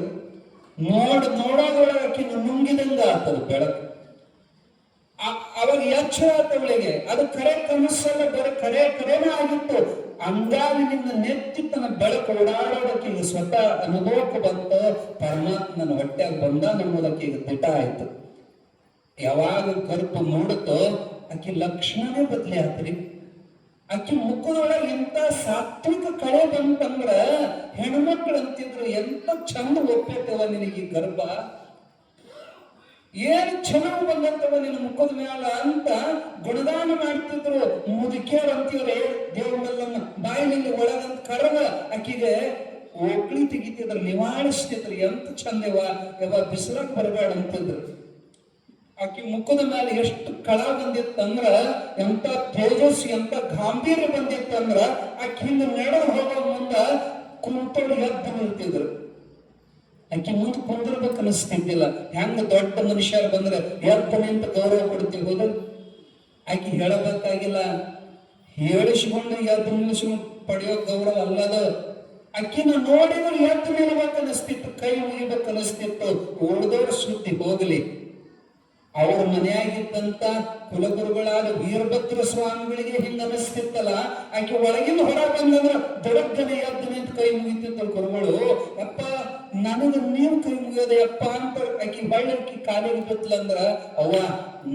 ನೋಡೋದ್ರೊಳಗಿನ ನುಂಗಿದಂಗ ಆತದ ಬೆಳಕು. ಅವಾಗ ಎಚ್ಚರ ಆತವಳಿಗೆ. ಅದು ಕರೆ ಕನಸಲ್ಲ, ಬರೀ ಕರೆನೇ ಆಗಿತ್ತು. ಅಂಗಾಲಿನಿಂದ ನೆತ್ತಿತನ ಬೆಳಕು ಓಡಾಡೋದಕ್ಕೆ ಈಗ ಸ್ವತಃ ಅನುಭವಕ್ಕೆ ಬಂತ ಪರಮಾತ್ಮನ ಹೊಟ್ಟೆಗೆ ಬಂದ ಅನ್ನೋದಕ್ಕೆ ಈಗ ದಿಟ ಆಯ್ತು. ಯಾವಾಗ ಗರ್ಭ ಮೂಡುತ್ತೋ ಆಕಿ ಲಕ್ಷಣನೇ ಬದಲಿ ಆತ್ರಿ. ಆಕಿ ಮುಖದೊಳಗೆ ಎಂತ ಸಾತ್ವಿಕ ಕಳೆ ಬಂತಂದ್ರ ಹೆಣ್ಮಕ್ಳು ಅಂತಿದ್ರು ಎಂತ ಚಂದ ಒಪ್ಪೇತವ ನಿನಗೆ ಗರ್ಭ, ಏನ್ ಚೆನ್ನಾಗಿ ಬಂದಂತವ ನಿನ್ನ ಮುಖದ ಮ್ಯಾಲ ಅಂತ ಗುಣದಾನ ಮಾಡ್ತಿದ್ರು. ಮುದುಕಿಯರ್ ಅಂತಿದ್ರೆ ದೇವರನ್ನ ಬಾಯಿನಲ್ಲಿ ಒಳಗಂತ ಕರಗ ಆಕಿಗೆ ಓಕ್ಳಿ ತೆಗಿತಿದ್ರು, ನಿವಾಳಿಸ್ತಿದ್ರು. ಎಂತ ಚಂದವ ಯಾವ ಬಿಸಿಲಾಗ ಬರಬೇಡ ಅಂತಿದ್ರು. ಆಕಿ ಮುಖದ ಮೇಲೆ ಎಷ್ಟು ಕಳ ಬಂದಿತ್ತಂದ್ರ, ಎಂತ ತೇಜಸ್ ಎಂತ ಗಾಂಭೀರ್ಯ ಬಂದಿತ್ತಂದ್ರ ಆಕಿ ಹಿಂಗ ನಡೆದು ಹೋಗೋ ಮುಂದ ಕುಂತೋಳು ಎದ್ದು ನಿಲ್ತಿದ್ರು. ಆಕಿ ಮುಂದೆ ಕುಂದಿರ್ಬೇಕು ಅನಿಸ್ತಿದ್ದಿಲ್ಲ. ಹೆಂಗ ದೊಡ್ಡ ಮನುಷ್ಯರು ಬಂದ್ರೆ ಎದ್ದು ನಿಂತ ಗೌರವ ಕೊಡ್ತೀವಿ ಹೋದ. ಆಕಿ ಹೇಳಬೇಕಾಗಿಲ್ಲ, ಹೇಳಿಸ್ಕೊಂಡು ಎದ್ದು ನಿಲ್ಲಿಸ್ಕೊಂಡು ಪಡೆಯೋ ಗೌರವ ಅಲ್ಲದ. ಆಕಿನ ನೋಡಿದ್ರೆ ಎದ್ದು ನಿಲ್ಬೇಕು ಅನಿಸ್ತಿತ್ತು, ಕೈ ಮುಗಿಬೇಕು ಅನಿಸ್ತಿತ್ತು. ಉಳಿದವ್ರ ಸುದ್ದಿ ಹೋಗ್ಲಿ. ಅವ್ರ ಮನೆಯಾಗಿದ್ದಂತ ಕುಲಗುರುಗಳಾದ ವೀರಭದ್ರ ಸ್ವಾಮಿಗಳಿಗೆ ಹಿಂಗ ಅನಿಸ್ತಿತ್ತಲ್ಲ, ಆಕೆ ಒಳಗಿನ ಹೊರ ಬಂದಂದ್ರ ದೊಡ್ಡನೆ ಎದ್ದು ನಿಂತ ಕೈ ಮುಗಿತಿತ್ತಲ್ಲ ಗುರುಗಳು. ಅಪ್ಪ ನನಗ ನೀವು ಕೈ ಮುಗಿಯೋದೆ ಅಪ್ಪ ಅಂತ ಆಕಿ ಬಳ್ಳಕ್ಕಿ ಕಾಲಿಗೆ ಬಿತ್ತಲಂದ್ರ, ಅವ್ವ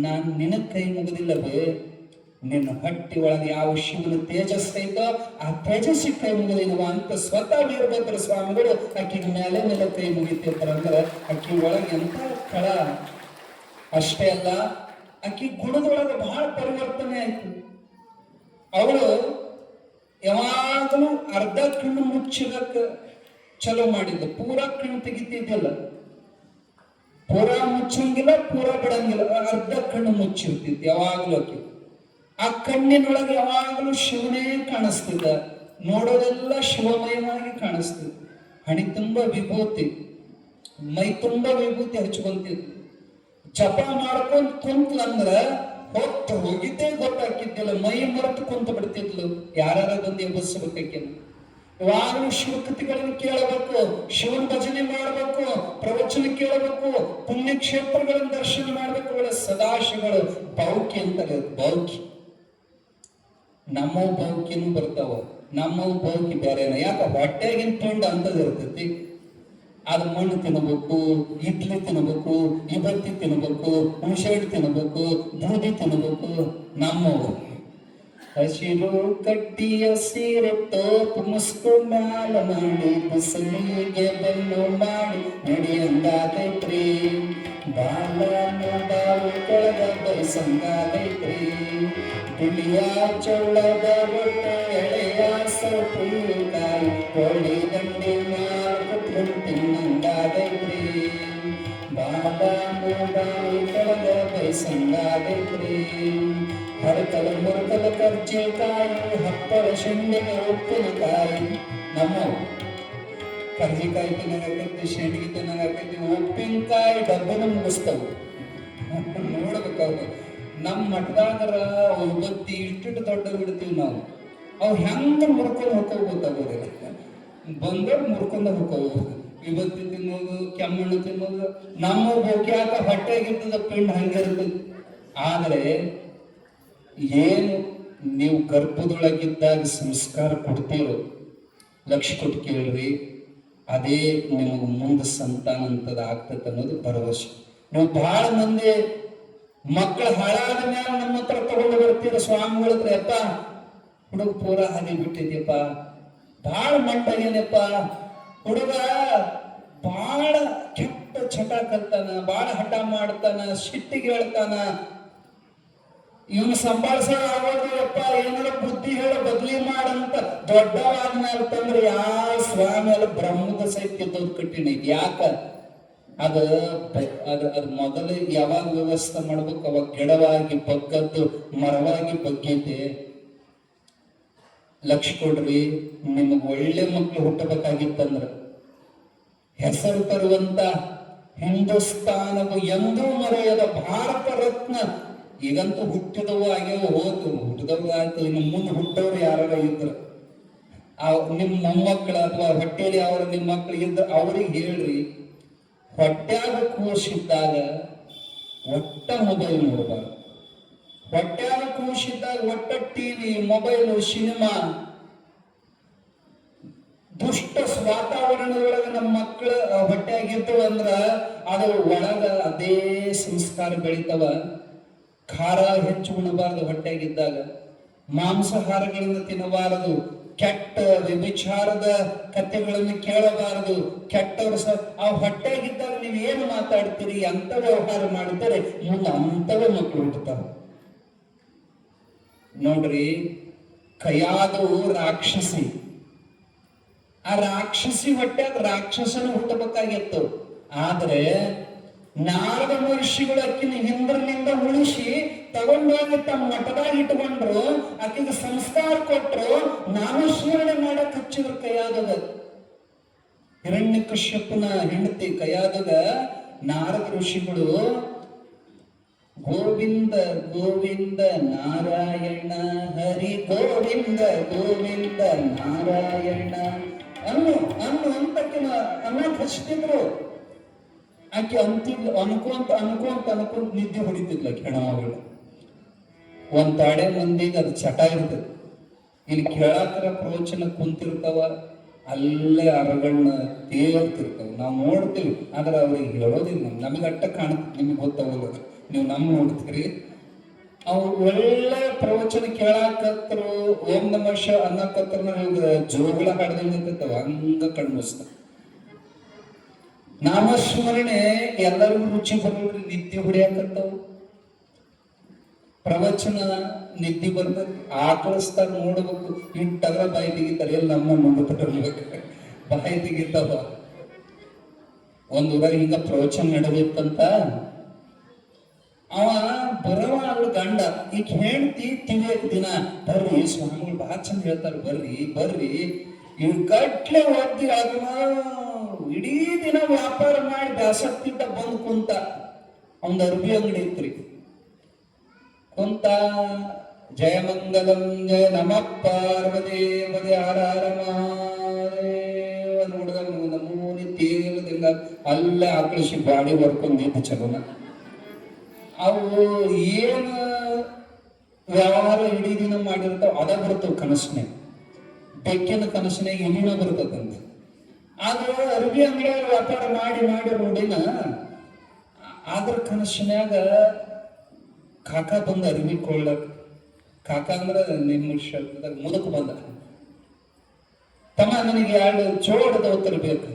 ನಾನ್ ನಿನಗ್ ಕೈ ಮುಗಿದಿಲ್ಲವೇ, ನಿನ್ನ ಹೊಟ್ಟಿ ಒಳಗೆ ಯಾವ ಶಿವನ ತೇಜಸ್ ಐತೋ ಆ ತೇಜಸ್ಸಿ ಕೈ ಮುಗಿದಿಲ್ವ ಅಂತ ಸ್ವತಃ ವೀರಭದ್ರ ಸ್ವಾಮಿಗಳು ಆಕಿನ ಮೇಲೆ ಮೇಲೆ ಕೈ ಮುಗಿತಿರ್ತಾರಂದ್ರ ಆಕಿ ಒಳಗೆ ಎಂತ ಕಳ. ಅಷ್ಟೇ ಅಲ್ಲ, ಆಕಿ ಗುಣದೊಳಗೆ ಬಹಳ ಪರಿವರ್ತನೆ ಆಯ್ತು. ಅವಳು ಯಾವಾಗಲೂ ಅರ್ಧ ಕಣ್ಣು ಮುಚ್ಚಿದಕ್ಕ ಚಲೋ ಮಾಡಿದ್ಲು, ಪೂರಾ ಕಣ್ಣು ತೆಗಿತಿದ್ದಿಲ್ಲ. ಪೂರಾ ಮುಚ್ಚಂಗಿಲ್ಲ, ಪೂರಾ ಬಿಡಂಗಿಲ್ಲ, ಅರ್ಧ ಕಣ್ಣು ಮುಚ್ಚಿರ್ತಿತ್ತು ಯಾವಾಗಲೂ. ಆಕಿ ಆ ಕಣ್ಣಿನೊಳಗೆ ಯಾವಾಗಲೂ ಶಿವನೇ ಕಾಣಿಸ್ತಿದ್ದ, ನೋಡೋದೆಲ್ಲ ಶಿವಮಯವಾಗಿ ಕಾಣಿಸ್ತಿದ್ದ. ಹಣಿ ತುಂಬಾ ವಿಭೂತಿ, ಮೈ ತುಂಬಾ ವಿಭೂತಿ ಹಚ್ಕೊಂತಿದ್ಲು. ಜಪ ಮಾಡ್ಕೊಂಡ್ ಕುಂತ್ಲಂದ್ರ ಹೊತ್ತು ಹೋಗಿದ್ದೇ ಗೊತ್ತಾಕಿದ್ದಿಲ್ಲ, ಮೈ ಮರೆತು ಕುಂತ ಬಿಡ್ತಿದ್ಲು. ಯಾರ ಬಂದು ಎಬ್ಬಿಸ್ಬೇಕೇನು. ಯಾರು ಶಿವಕಥೆಗಳನ್ನು ಕೇಳಬೇಕು, ಶಿವನ ಭಜನೆ ಮಾಡಬೇಕು, ಪ್ರವಚನ ಕೇಳಬೇಕು, ಪುಣ್ಯಕ್ಷೇತ್ರಗಳನ್ನ ದರ್ಶನ ಮಾಡ್ಬೇಕು. ಒಳ್ಳೆ ಸದಾಶಿಗಳು ಬೌಕಿ ಅಂತಾರೆ, ಬೌಕಿ. ನಮ್ಮವು ಬೌಕಿನೂ ಬರ್ತಾವ, ನಮ್ಮವು ಬೌಕಿ ಬೇರೆನ. ಯಾಕ ಹೊಟ್ಟೆಗಿನ ತುಂಡ ಅಂತದ್ ಇರ್ತೈತಿ. ಅದು ಮಣ್ಣು ತಿನ್ನಬೇಕು, ಇಡ್ಲಿ ತಿನ್ನಬೇಕು, ಇಬತ್ತಿ ತಿನ್ನಬೇಕು, ಹುಣಸೆಹಣ್ಣು ತಿನ್ನಬೇಕು, ಬೂದಿ ತಿನ್ನಬೇಕು. ನಮ್ಮವು ಹಸಿರು ಕಟ್ಟಿಯ ಸೀರೆ ತೋಪು ಮುಸ್ಕು ಮ್ಯಾಲ ಮಾಡಿ ಬಿಸಿಲಿಗೆ ಬೆನ್ನು ಮಾಡಿ ನಡಿಯಂಗಾದೈತ್ರಿ. ಬಾಲನು ಬಾವು ಕೆಳಗ ಬಯಸಂಗಾದೈತ್ರಿ. ಬಿಳಿಯ ಚೊಳ್ಳದ ರೊಟ್ಟೆ ಎಳೆಯ ಸೌತೆಕಾಯಿ ಕೋಳಿ ದಂಡಿ ಮ್ಯಾಲ ಕುತ್ಕೊಂಡು ತಿನ್ನಂಗಾದೈತ್ರಿ. ಬಾಲನು ಬಾವು ಕೆಳಗ ಬಯಸಂಗಾದೈತ್ರಿ. ಹರಕಲ ಮುರುಕಲ ಕರ್ಜಿಕಾಯಿ ಹಪ್ಪಳ ಶೆಂಡಿಗೆ ಉಪ್ಪಿನಕಾಯಿ. ನಮ್ಮ ಕರ್ಜಿಕಾಯಿ ತಿನ್ನಾಗತ್ತೈತಿ, ಶೆಂಡಿಗೆ ತಿನ್ನಾಗತ್ತೈತಿ, ಉಪ್ಪಿನಕಾಯಿ ಡಬ್ಬನ ಮುಗಿಸ್ತವು. ನೋಡ್ಬೇಕಾಗ ನಮ್ಮ ಮಠದಾಗರ ಒಬ್ಬತ್ತಿ ಇಷ್ಟಿಟ್ಟು ದೊಡ್ಡ ಬಿಡ್ತೀವಿ ನಾವು. ಅವು ಹೆಂಗ ಮುರ್ಕೊಂಡು ಹೋಗೋದು ಗೊತ್ತಾಗೋದಿಲ್ಲ. ಬಂದವ್ರು ಮುರ್ಕೊಂಡ ಹೋಗೋದು. ವಿಭತ್ತಿ ತಿನ್ನೋದು, ಕೆಮ್ಮಣ್ಣು ತಿನ್ನೋದು. ನಮ್ಮ ಬೋಕ್ಯಾಕ ಹೊಟ್ಟೆಗಿರ್ತದ ಪಿಂಡ್ ಹಂಗಿರ್ತದೆ. ಆದ್ರೆ ಏನು ನೀವು ಗರ್ಭದೊಳಗಿದ್ದಾಗ ಸಂಸ್ಕಾರ ಕೊಡ್ತೀರೋ, ಲಕ್ಷ್ಯ ಕೊಟ್ಟು ಕೇಳ್ರಿ, ಅದೇ ನಿಮಗೆ ಮುಂದೆ ಸಂತಾನ ಅಂತದ ಆಗ್ತದೆ ಅನ್ನೋದು ಭರವಸೆ. ನೀವು ಬಹಳ ಮಂದಿ ಮಕ್ಕಳು ಹಾಳಾದ ಮೇಲೆ ನಮ್ಮ ಹತ್ರ ತಗೊಂಡು ಬರ್ತೀರ ಸ್ವಾಮಿಗಳ ಹತ್ರ. ಯಪ್ಪ ಹುಡುಗ ಪೂರ ಹಾದಿ ಬಿಟ್ಟಿದ್ಯಪ್ಪ, ಬಹಳ ಮಂಟಾಗೇನಪ್ಪ, ಹುಡುಗ ಬಹಳ ಕೆಟ್ಟ ಚಟ ಕಲ್ತಾನ, ಬಹಳ ಹಠ ಮಾಡ್ತಾನ, ಸಿಟ್ಟಿಗೆ ಹೇಳ್ತಾನ, ಇವನು ಸಂಭಾಳಿಸೋದು ಆಗೋದಿಲ್ಲಪ್ಪ, ಏನಾರ ಬುದ್ಧಿ ಹೇಳ ಬದ್ಲಿ ಮಾಡಂತ ದೊಡ್ಡವಾದ ಮೇಲೆ ತಂದ್ರೆ ಯಾವ ಸ್ವಾಮಿ ಅಲ್ಲ ಬ್ರಹ್ಮದ ಸಹಿತ ಕಠಿಣ. ಯಾಕ ಅದು ಮೊದಲು ಯಾವಾಗ ವ್ಯವಸ್ಥೆ ಮಾಡ್ಬೇಕು, ಅವಾಗ ಗಿಡವಾಗಿ ಬಗ್ಗದ್ದು ಮರವಾಗಿ ಬಗ್ಗೈತೆ. ಲಕ್ಷ್ಯ ಕೊಡ್ರಿ, ನಿಮ್ಗೆ ಒಳ್ಳೆ ಮಕ್ಳು ಹುಟ್ಟಬೇಕಾಗಿತ್ತಂದ್ರ ಹೆಸರು ತರುವಂತ ಹಿಂದೂಸ್ತಾನವು ಎಂದೂ ಮರೆಯದ ಭಾರತ ರತ್ನ. ಈಗಂತೂ ಹುಟ್ಟಿದವು ಆಗ್ಯಾವ, ಹೋತು ಹುಟ್ಟಿದವು ಆಯ್ತು. ಇನ್ನು ಮುಂದೆ ಹುಟ್ಟವ್ರು ಯಾರು ಇದ್ರು, ನಿಮ್ಮ ಮೊಮ್ಮಕ್ಕಳು ಅಥವಾ ಹೊಟ್ಟೆಯಲ್ಲಿ ಅವ್ರ ನಿಮ್ಮ ಮಕ್ಕಳು ಇದ್ರ ಅವ್ರಿಗೆ ಹೇಳ್ರಿ, ಹೊಟ್ಟ್ಯಾಗ ಕೂಸಿದ್ದಾಗ ಒಟ್ಟ ಮೊಬೈಲ್ ನೋಡ್ಬಾರ್ದು. ಹೊಟ್ಟ್ಯಾಗ ಕೂಸಿದ್ದಾಗ ಒಟ್ಟ ಟಿವಿ, ಮೊಬೈಲು, ಸಿನಿಮಾ ದುಷ್ಟ ವಾತಾವರಣದೊಳಗ ನಮ್ಮ ಮಕ್ಕಳು ಹೊಟ್ಟೆಯಾಗಿರ್ತವ ಅಂದ್ರ ಅದು ಒಳಗ ಅದೇ ಸಂಸ್ಕಾರ ಬೆಳಿತಾವ. ಖಾರ ಹೆಚ್ಚು ಉಣಬಾರದು ಹೊಟ್ಟೆಯಾಗಿದ್ದಾಗ, ಮಾಂಸಾಹಾರಗಳನ್ನು ತಿನ್ನಬಾರದು, ಕೆಟ್ಟ ವ್ಯಭಿಚಾರದ ಕಥೆಗಳನ್ನು ಕೇಳಬಾರದು, ಕೆಟ್ಟವರು ಆ ಹೊಟ್ಟೆಯಾಗಿದ್ದಾಗ ನೀವು ಏನು ಮಾತಾಡ್ತೀರಿ, ಅಂತ ವ್ಯವಹಾರ ಮಾಡ್ತಾರೆ, ಮುಂದೆ ಅಂತವೇ ಮಕ್ಕಳು ಹುಟ್ಟುತ್ತಾರೆ. ನೋಡ್ರಿ, ಕಯಾದು ರಾಕ್ಷಸಿ, ಆ ರಾಕ್ಷಸಿ ಹೊಟ್ಟೆಯಾಗ ರಾಕ್ಷಸನ ಹುಟ್ಟಬೇಕಾಗಿತ್ತು. ಆದ್ರೆ ನಾರದ ಮಹರ್ಷಿಗಳು ಅಕ್ಕಿನ ಹಿಂದ್ರನಿಂದ ಉಳಿಸಿ ತಗೊಂಡೋಗಿ ತಮ್ಮ ಮಠದಾಗ ಇಟ್ಕೊಂಡ್ರು, ಆಕಿಗೆ ಸಂಸ್ಕಾರ ಕೊಟ್ರು, ನಾಮಸ್ಮರಣೆ ಮಾಡಕ್ ಹಚ್ಚಿದ್ರು ಕೈಯಾದಾಗ. ಹಿರಣ್ಯಕಶ್ಯಪನ ಹೆಂಡತಿ ಕೈಯಾದಾಗ ನಾರದ ಋಷಿಗಳು ಗೋವಿಂದ ಗೋವಿಂದ ನಾರಾಯಣ ಹರಿ ಗೋವಿಂದ ಗೋವಿಂದ ನಾರಾಯಣ ಅನ್ನು ಅನ್ನು ಅಂತಕ್ಕಿನ ಅನ್ನಕ್ ಹಚ್ತಿದ್ರು. ಆಕೆ ಅಂತಿದ್ಲು, ಅನ್ಕೊಂತ ನಿದ್ದೆ ಹೊಡಿತಿದ್ಲ ಹೆಣಮಗಳು. ಒಂದ್ ತಾಡೆ ಮಂದಿಗೆ ಅದು ಚಟ ಇರ್ತದೆ. ಇಲ್ಲಿ ಕೇಳಾತರ ಪ್ರವಚನ ಕುಂತಿರ್ತಾವ, ಅಲ್ಲೇ ಅರಗಳನ್ನ ತೇರ್ತಿರ್ತಾವ. ನಾವು ನೋಡ್ತೀವಿ, ಆದ್ರೆ ಅವ್ರಿಗೆ ಹೇಳೋದಿಲ್ಲ. ನಮಗೆ ಅಟ್ಟ ಕಾಣುತ್ತೆ, ನಿಮಗೆ ಗೊತ್ತಾಗೋದು, ನೀವು ನಮ್ಮ ನೋಡ್ತೀರಿ. ಅವು ಒಳ್ಳೆ ಪ್ರವಚನ ಕೇಳಾಕತ್ರು, ಓಂ ನಮಃ ಶಿವಾಯ ಅನ್ನಕತ್ರ ಜೋಗಳ ಹಾಡ್ದಂಗೆ ಇರ್ತಾವ, ಹಂಗ ಕಣ್ಮುಸ್ತ. ನಾಮಸ್ಮರಣೆ ಎಲ್ಲರಿಗೂ ರುಚಿ ಬರೋದ್ರಿ, ನಿದ್ದೆ ಹೊಡಿಯಾಕತ್ತವು. ಪ್ರವಚನ ನಿದ್ದೆ ಬರ್ತದೆ, ಆಕಳಿಸ್ತಾರ ನೋಡ್ಬೇಕು, ಇಟ್ಟದ್ರ ಬಾಯಿ ತೆಗಿತಾರೆ, ಎಲ್ಲ ನಮ್ಮ ನೋಡ್ಬೇಕು, ಬಾಯಿ ತೆಗಿತಾವ. ಒಂದ್ ಊರಾಗ ಹಿಂಗ ಪ್ರವಚನ ನಡೆದಿತ್ತಂತ. ಅವ ಬರವ ಅಲ್ಲ ಗಂಡ, ಈಗ ಹೇಳ್ತಿ ತಿವಿಯಕ್ ದಿನ ಬರ್ರಿ ಸ್ವಾಮಿಗಳು ಬಹಳ ಚಂದ ಹೇಳ್ತಾರ, ಬರ್ರಿ ಬರ್ರಿ. ಇವ್ ಗಟ್ಲೆ ಒದ್ದಿ ಅದನ್ನ ಇಡೀ ದಿನ ವ್ಯಾಪಾರ ಮಾಡಿ ಆಸಕ್ತಿಯಿಂದ ಬಂದು ಕುಂತ. ಒಂದ್ ಅರ್ಬಿ ಅಂಗಡಿ ಇತ್ರಿ, ಕುಂತ ಜಯಮಂಗಲಂ ಜಯ ನಮಃ ಪಾರ್ವದೇವದೇ ಹರ ಮಹಾದೇವ ನೋಡಿದ ನಮೂನಿ ತೇಲದಿಂದ ಅಲ್ಲೇ ಆಕಳಿಸಿ ಬಾಡಿ ಬರ್ಕೊಂಡಿದ್ದು ಚಲೋನ. ಅವು ಏನು ವ್ಯವಹಾರ ಇಡೀ ದಿನ ಮಾಡಿರ್ತಾವ ಅದ ಬರ್ತವ ಕನಸನೆ, ಬೆಕ್ಕಿನ ಕನಸನಾಗ ಇಲ್ಲಿನ ಬರ್ತದಂತ. ಆದ್ರೆ ಅರ್ಬಿ ಅಂಗಡಿಯಾಗ ವ್ಯಾಪಾರ ಮಾಡಿ ಮಾಡಿ ರೂಢಿನ, ಆದ್ರ ಕನಸಿನ್ಯಾಗ ಕಾಕ ಬಂದ ಅರ್ಬಿ ಕೊಳ್ಳಕ್. ಕಾಕ ಅಂದ್ರ ನಿಮ್ಮ ಶಬ್ದದಾಗ ಮುದಕ್ ಬಂದ. ತಮ್ಮ ನನಗೆ 2 ಜೋಡ ದೋತ್ರ ಬೇಕು,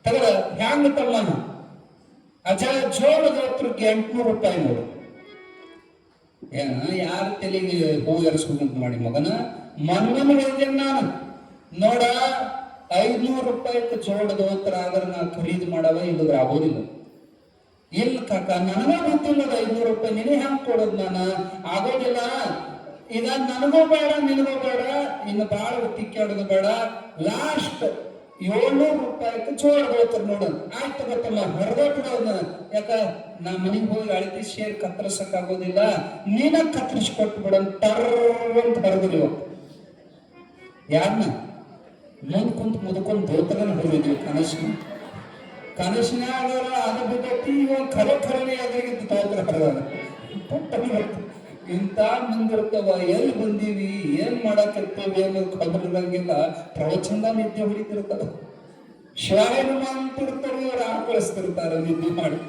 ತಗದ ಹ್ಯಾಂಗ ತಮ್ಮನ? ಅಜ ಜೋಡ ದೋತ್ರಕ್ಕೆ 800 ರೂಪಾಯಿ ನೋಡು. ಏನ ಯಾರ ತಲೆಗೆ ಹೂ ಎರ್ಸ್ಬೇಕಂತ ಮಾಡಿ ಮಗನ? ಮನ್ಮನ್ ಹೇಳಿದ್ದೇನೆ ನಾನು, ನೋಡ 500 ರೂಪಾಯಿಗೆ ಜೋಡ ದೋತ್ರ ಆದ್ರೆ ನಾ ಖರೀದಿ ಮಾಡವ, ಇಲ್ಲದ್ರ ಆಗೋದಿಲ್ಲ. ಇಲ್ಲ ಕಾಕ, ನನಗ ಗೊತ್ತಿಲ್ಲ 500 ರೂಪಾಯಿ, ನಿನಗೆ ಹೆಂಗ್ ಕೊಡೋದು? ನಾನು ಆಗೋದಿಲ್ಲ. ಈಗ ನನಗೂ ಬೇಡ ನಿನಗೂ ಬೇಡ, ಇನ್ನು ಬಾಳ ತಿಕ್ಕಾಡೋದು ಬೇಡ, ಲಾಸ್ಟ್ 700 ರೂಪಾಯಿಗೆ ಜೋಳ ಹೋಗ್ತಾರೆ ನೋಡು. ಆಯ್ತು ಗೊತ್ತಮ್ಮ, ಹೊರದ ಬಿಡೋದ. ಯಾಕ ನಾ ಮನೆಗೆ ಹೋಗಿ ಅಳತಿ ಸೇರಿ ಕತ್ತರಿಸಕ್ ಆಗೋದಿಲ್ಲ, ನೀನ ಕತ್ತರಿಸಿ ಕೊಟ್ಟು ಬಿಡಂತ ಅಂತ ಹೊರದ್ರಿ. ಯಾರನ್ನ ಮುಂದ್ ಕುಂತ ಮುದ್ಕೊಂಡ್ ದೋತ್ರನ ಹೊರದಿದ್ವಿ ಕನಸಿನಾಗ ಅದು ಬಿದ್ದತಿ. ಇವಾಗ ಖರೆ ಅದ್ರಾಗಿದ್ದು ದೋತ್ರ ಹೊರದ ಪುಟ್ಟ ಇಂಥ ಮುಂದಿರ್ತವ. ಎಲ್ಲಿ ಬಂದೀವಿ, ಏನ್ ಮಾಡಾಕರ್ತೇವಿ ಅನ್ನೋದು ಖಬರಿರಂಗಿಲ್ಲ. ಪ್ರವಚನ ನಿದ್ದೆ ಹೊಡಿತಿರ್ತಾರ, ಶಿವಾಯನ ಅಂತಿರ್ತಾರೆ, ಇವ್ರು ಆಕಳಿಸ್ತಿರ್ತಾರ ನಿದ್ದೆ ಮಾಡಿ.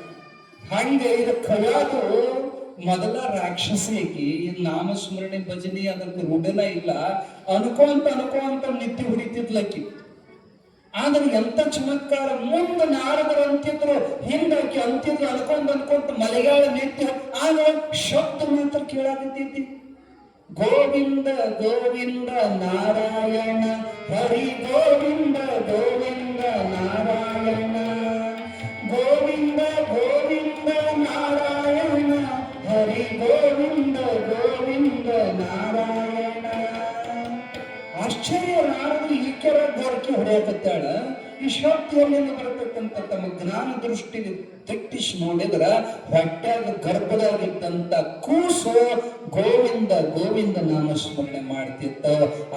ಹಂಗೆ ಇದು ಕಯಾದು ಮೊದಲ ರಾಕ್ಷಸಿಯಾಗಿ ನಾಮಸ್ಮರಣೆ ಭಜನೆ ಅದಕ್ಕೆ ರೂಢನ ಇಲ್ಲ. ಅನ್ಕೊಂತ ನಿದ್ದೆ ಹೊಡಿತಿದ್ಲಕ್ಕಿ. ಆದ್ರೆ ಎಂತ ಚಮತ್ಕಾರ! ಮುಂದೆ ನಾರದರು ಅಂತಿದ್ರು, ಹಿಂದಾಕಿ ಅಂತಿದ್ರು, ಅನ್ಕೊಂತ ಮಲೆಗಾಳ ನಿತ್ಯ. ಆಗ ಶಬ್ದ ಮಾತ್ರ ಕೇಳಾಕತ್ತೈತಿ. ಗೋವಿಂದ ಗೋವಿಂದ ನಾರಾಯಣ ಹರಿ ಗೋವಿಂದ ಗೋವಿಂದ ನಾರಾಯಣ ಗೋವಿಂದ ಗೋವಿಂದ ನಾರಾಯಣ ಹರಿ ಗೋವಿಂದ ಗೋವಿಂದ ನಾರಾಯಣ. ಆಶ್ಚರ್ಯ, ನಾರದು ಈ ಕೆರ ಗೋರ್ಕಿ ಹೊಡೆಯಕತ್ತಾಳ. ಈ ಶಬ್ದೆಯಲ್ಲಿಂದ ಬರತಕ್ಕಂತ ತಮ್ಮ ಜ್ಞಾನ ದೃಷ್ಟಿಗೆ ದಿಟ್ಟಿಸಿ ನೋಡಿದ್ರ ಹೊಟ್ಟ್ಯಾಗ ಗರ್ಭದಾಗಿದ್ದಂತ ಕೂಸು ಗೋವಿಂದ ಗೋವಿಂದ ನಾಮಸ್ಮರಣೆ ಮಾಡ್ತಿತ್ತ.